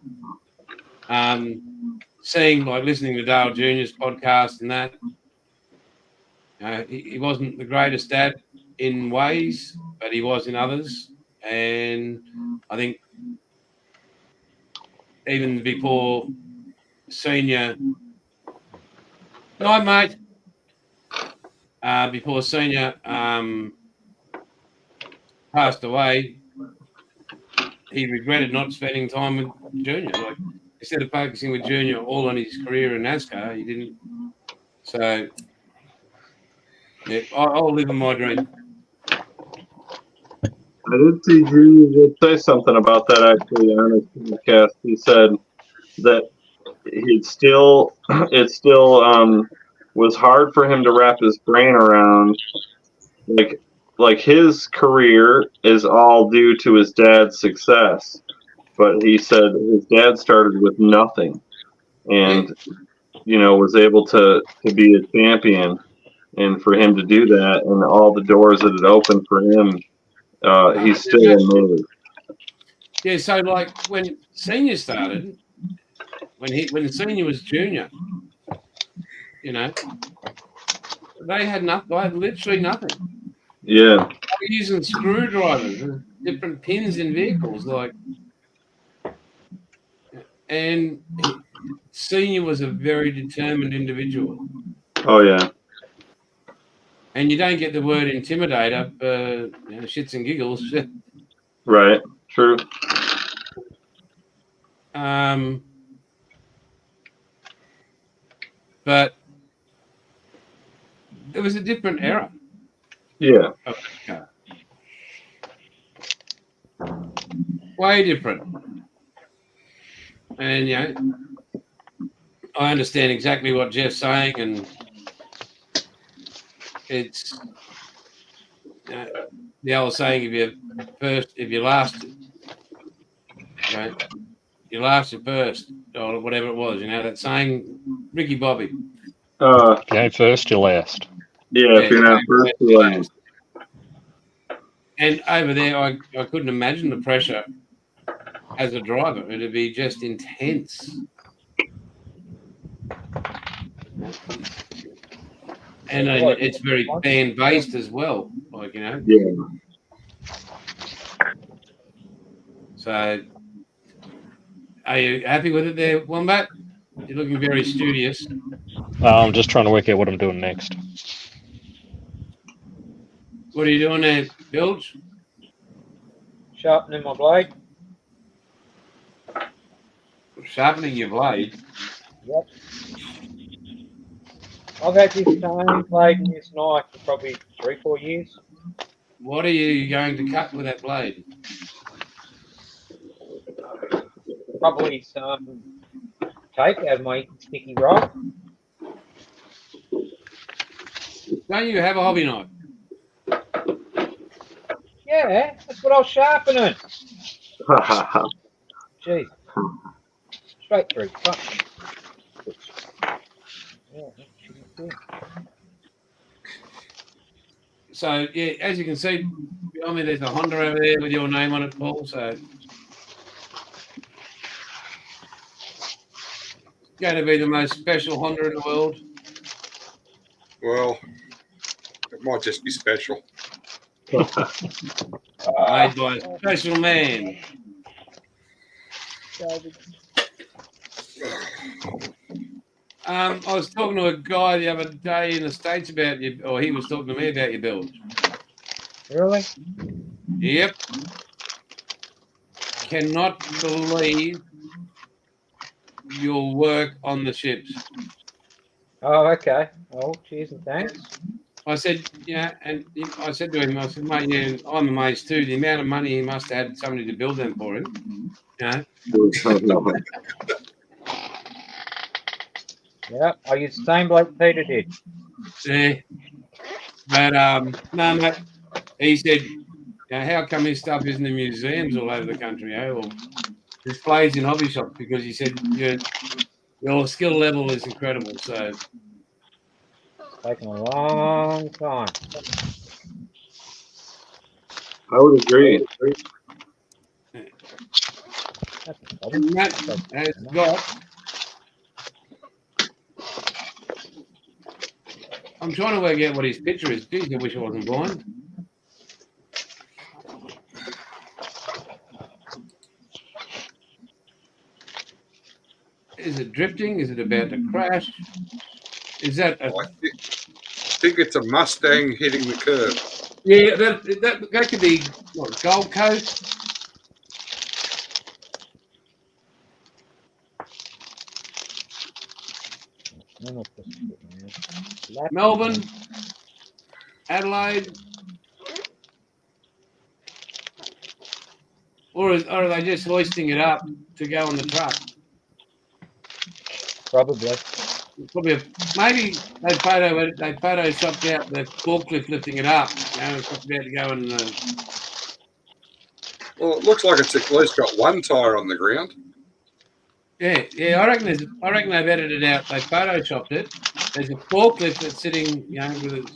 listening to Dale Jr.'s podcast and that, he wasn't the greatest dad in ways, but he was in others. And I think even before Senior, mate. Before Senior passed away, he regretted not spending time with Junior. Like, instead of focusing with Junior all on his career in NASCAR, he didn't. So, yeah, I'll live in my dream. I did see Junior did say something about that actually on his podcast. He said that it still was hard for him to wrap his brain around, like his career is all due to his dad's success, but he said his dad started with nothing, and was able to be a champion, and for him to do that and all the doors that it opened for him. He's still amazed. Yeah, so like when Senior started, when Senior was Junior, they had nothing. They had literally nothing. Yeah. They were using screwdrivers and different pins in vehicles, and Senior was a very determined individual. Oh yeah. And you don't get the word intimidator for shits and giggles. Right. True. But it was a different era. Yeah. Way different. And I understand exactly what Jeff's saying, and it's the old saying: if you last, you last at first, or whatever it was. That saying, Ricky Bobby. Go first, you last. Yeah, if you're not first, you last. And over there, I couldn't imagine the pressure as a driver. It'd be just intense. And it's very band based as well, like, you know. Yeah. So, are you happy with it there, Wombat? You're looking very studious. I'm just trying to work out what I'm doing next. What are you doing there, Bilge? Sharpening my blade. Sharpening your blade. Yep. I've had this same blade and this knife for probably 3-4 years. What are you going to cut with that blade? Probably some tape out of my sticky rock. Don't you have a hobby knife? Yeah, that's what I was sharpening. Jeez. Straight through. Yeah, So, yeah, as you can see, behind me there's a Honda over there with your name on it, Paul. So, going to be the most special Honda in the world. Well, it might just be special. Made by a special man. I was talking to a guy the other day in the States about you, or he was talking to me about your build. Really? Yep. Cannot believe your work on the ships. Oh, okay. Oh, cheers and thanks. I said, yeah, and I said to him, I said, mate, yeah, I'm amazed too. The amount of money he must have had somebody to build them for him. You know? Yeah, I used the same bloke Peter did. Yeah. But no, mate, he said, you know, how come his stuff isn't in museums all over the country, or displays in hobby shops? Because he said your skill level is incredible. So It's taken a long time. I would agree. and Matt has got. I'm trying to work out what his picture is. Geez, I wish I wasn't blind. Is it drifting? Is it about to crash? Is that a... I think it's a Mustang hitting the curb. Yeah, that could be, what, Gold Coast? Melbourne? Adelaide? Or are they just hoisting it up to go on the truck? Probably. Probably maybe they photoshopped out the forklift lifting it up. You know, it's about to go in the... Well, it looks like it's at least got one tyre on the ground. Yeah. I reckon they've edited out. They photoshopped it. There's a forklift that's sitting, you know, with it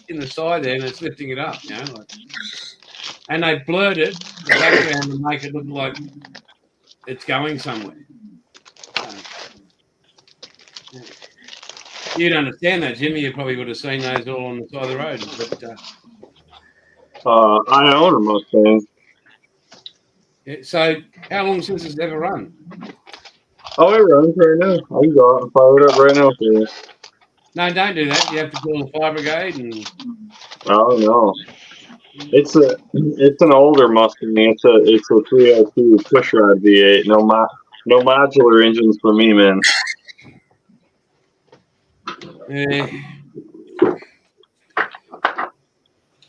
in the side there, and it's lifting it up. You know, like, and they blurred it the background to make it look like it's going somewhere. You'd understand that, Jimmy. You probably would have seen those all on the side of the road. But I own a Mustang. yeah, so, how long since it's ever run? Oh, it runs right now. I can go out and fire it up right now for you. No, don't do that. You have to call the fire brigade. And Oh no, it's an older Mustang. It's a 302 pushrod V8. No modular engines for me, man. yeah.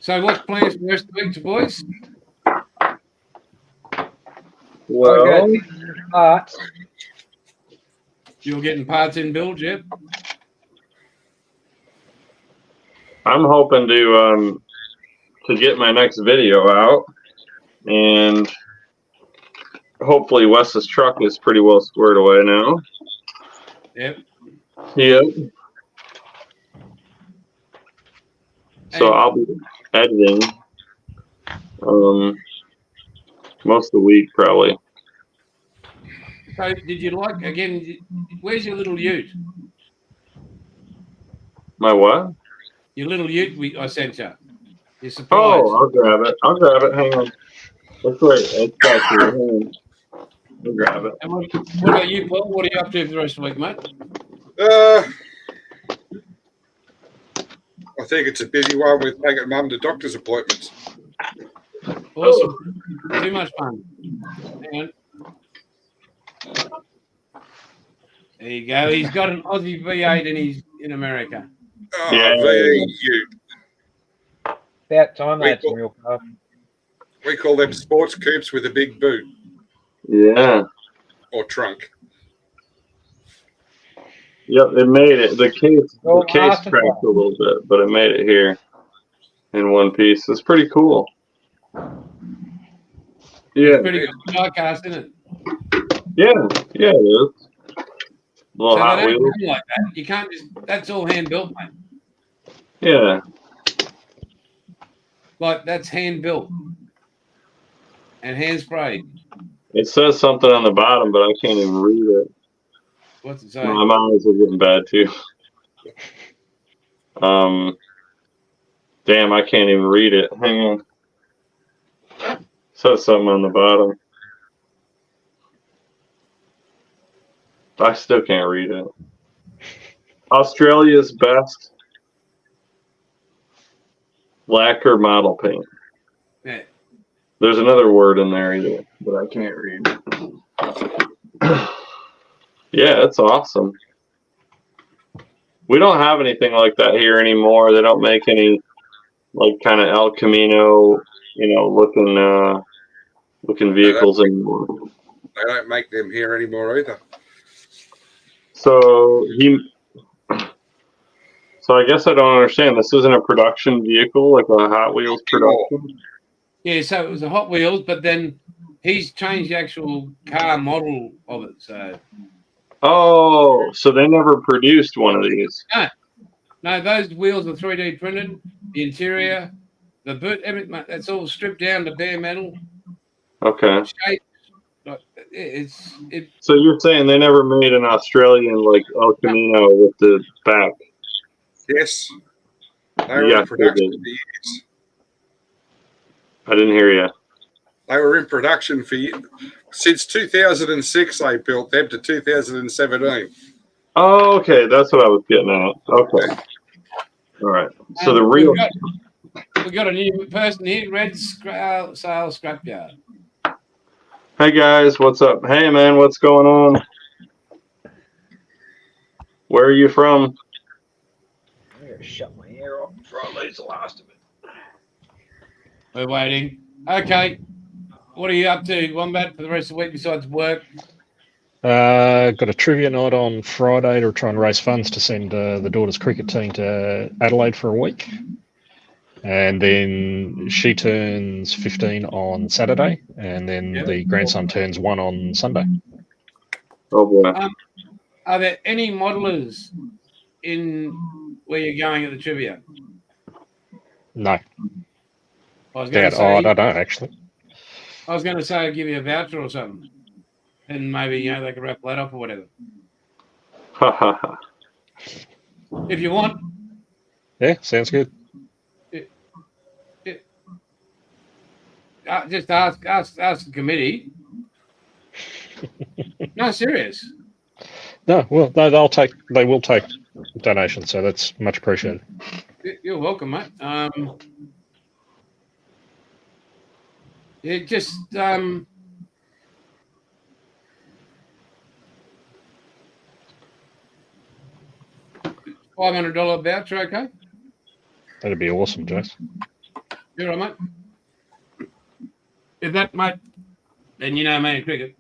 So, what's plans for the rest of the week, boys? Well, Parts. You're getting parts in build, yep? I'm hoping to get my next video out, and hopefully Wes's truck is pretty well squared away now. Yep. Yep. So I'll be editing most of the week probably. So did you like, again, where's your little ute? My what? Your little ute I sent you. Your surprise. Oh, I'll grab it. I'll grab it. Hang on. Let's wait. It's back here. Hang on. I'll grab it. And what about you, Paul? What are you up to for the rest of the week, mate? I think it's a busy one with taking mum to doctor's appointments. Awesome. Too much fun. Hang on. There you go. He's got an Aussie V8 and he's in America. Oh, Yeah. VEU. About time they had some real cars. We call them sports coupes with a big boot Yeah. or trunk. Yep, it made it. The case Oh, cracked a little bit, but it made it here in one piece. It's pretty cool. Yeah. Pretty good diecast, isn't it? Yeah, it is. Little So Hot they don't Wheels. come like that. You can't just, that's all hand built, mate. Yeah. Like that's hand built and hand sprayed. It says something on the bottom, but I can't even read it. What's it say? My eyes are getting bad too. Damn, I can't even read it. Hang on. It says something on the bottom. I still can't read it. Australia's best lacquer model paint. Yeah. There's another word in there either, but I can't read. Yeah, it's awesome. We don't have anything like that here anymore. They don't make any like kind of El Camino, looking vehicles anymore. They don't make them here anymore either. So I guess I don't understand. This isn't a production vehicle, like a Hot Wheels production. Yeah, so it was a Hot Wheels, but then he's changed the actual car model of it. So Oh, so they never produced one of these. no, those wheels are 3D printed. The interior, the boot, everything, that's all stripped down to bare metal. Okay. Shape. Like, So you're saying they never made an Australian like El Camino with the back? Yes. They were in production for years. I didn't hear you. They were in production for since 2006. They built them to 2017. Oh, okay. That's what I was getting at. Okay. All right. So the real. We got a new person here, Red Sales Scrapyard. Hey guys, what's up? Hey man, what's going on? Where are you from? I'm going to shut my hair off before I lose the last of it. We're waiting. Okay. What are you up to, Wombat, for the rest of the week besides work? Got a trivia night on Friday to try and raise funds to send the daughter's cricket team to Adelaide for a week. And then she turns 15 on Saturday, and then the grandson turns 1 on Sunday. Oh boy. Are there any modelers in where you're going at the trivia? No. I was going to say, I don't know, actually. I was going to say I'd give you a voucher or something. And maybe, they could wrap that up or whatever. If you want. Yeah, sounds good. Just ask the committee. No, serious. No, well, they will take donations, so that's much appreciated. You're welcome, mate. Yeah, just $500 voucher, okay? That'd be awesome, Jace. You're right, mate. If that, mate, then you know me in cricket.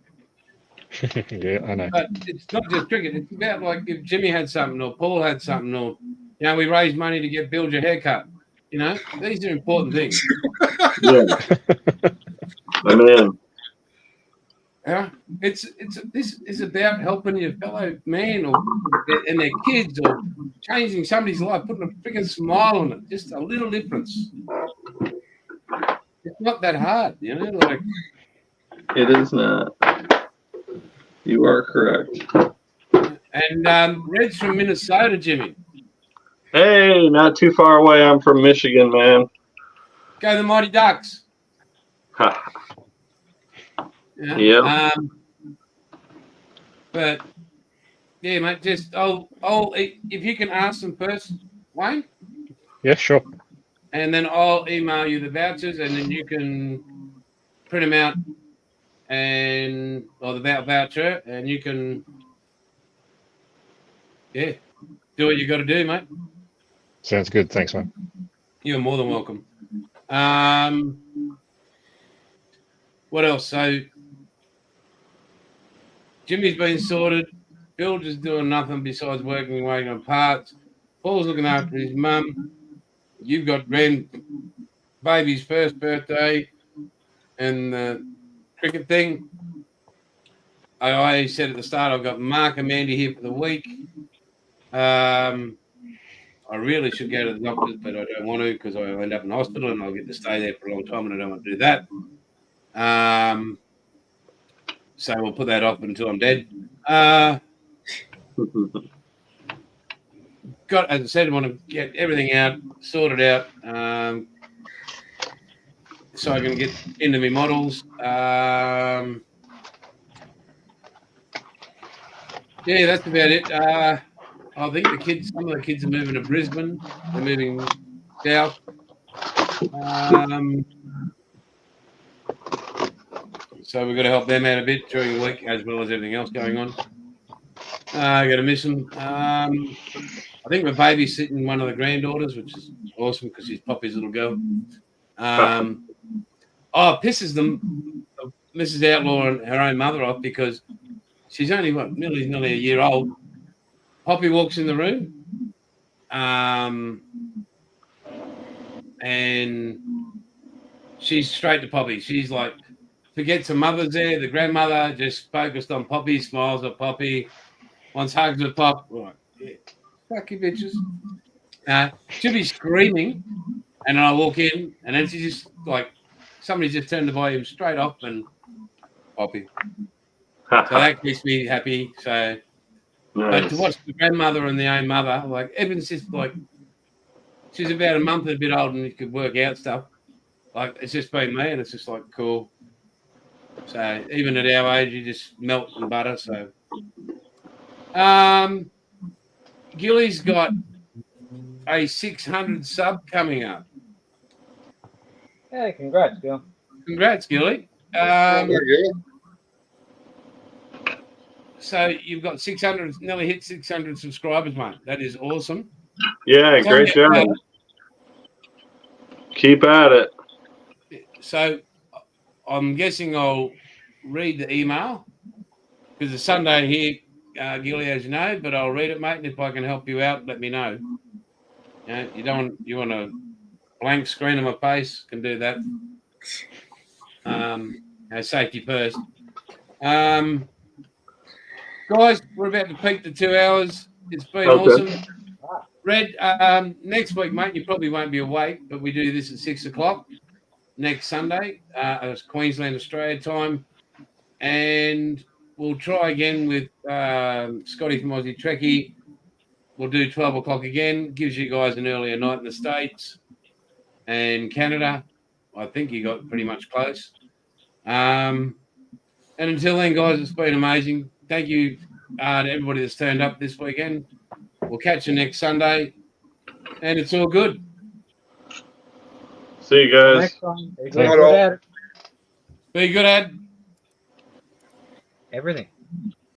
Yeah, I know. But it's not just cricket. It's about like if Jimmy had something or Paul had something or, we raised money to get Bilge a haircut. These are important things. Yeah. I'm in. Yeah, this is about helping your fellow man and their kids or changing somebody's life, putting a freaking smile on it. Just a little difference. It's not that hard, like. It is not. You are correct. And Red's from Minnesota, Jimmy. Hey, not too far away. I'm from Michigan, man. Go the Mighty Ducks. Ha. Yeah. Yeah. But yeah, mate, just I'll if you can ask them first, Wayne, Yeah, sure. and then I'll email you the vouchers, and then you can print them out or the voucher, and you can do what you got to do, mate. Sounds good. Thanks, man. You're more than welcome. What else? So Jimmy's been sorted. Bilge is doing nothing besides working away on parts. Paul's looking after his mum. You've got baby's first birthday and the cricket thing. I said at the start, I've got Mark and Mandy here for the week. I really should go to the doctors, but I don't want to because I'll end up in hospital and I'll get to stay there for a long time, and I don't want to do that. So we'll put that off until I'm dead. As I said, I want to get everything out, sorted out, so I can get into my models. Yeah, that's about it. I think some of the kids are moving to Brisbane. They're moving south. So we've got to help them out a bit during the week, as well as everything else going on. I got to miss them. I think we're babysitting one of the granddaughters, which is awesome because she's Poppy's little girl. It pisses them, Mrs. Outlaw and her own mother off because she's only nearly a year old. Poppy walks in the room, and she's straight to Poppy. She's like, forgets her mother's there, the grandmother, just focused on Poppy, smiles at Poppy, wants hugs with Pop. Right, yeah. Fuck you, bitches. She'll be screaming, and I walk in, and then she just like, somebody just turned the volume straight off and Poppy. So that keeps me happy. So, Nice. but to watch the grandmother and the own mother, like Evan's just like, she's about a month and a bit old and you could work out stuff. Like it's just been me, and it's just like cool. So even at our age, you just melt in butter. So, Gilly's got a 600 sub coming up. Hey, congrats, Gil. Congrats, Gilly. There you So you've got 600, nearly hit 600 subscribers, mate. That is awesome. Yeah, great job. Keep at it. So I'm guessing I'll read the email because it's Sunday here, Gilly, as you know, but I'll read it, mate. And if I can help you out, let me know. You want a blank screen on my face, can do that. Safety first. Guys, we're about to peak the 2 hours. It's been awesome. Red, next week, mate, you probably won't be awake, but we do this at 6 o'clock next Sunday. It's Queensland, Australia time. And we'll try again with Scotty from Aussie Trekkie. We'll do 12 o'clock again. Gives you guys an earlier night in the States and Canada. I think you got pretty much close. And until then, guys, it's been amazing. Thank you to everybody that's turned up this weekend. We'll catch you next Sunday. And it's all good. See you guys. Next time. Be Right good at it. Be good, Ed. Everything.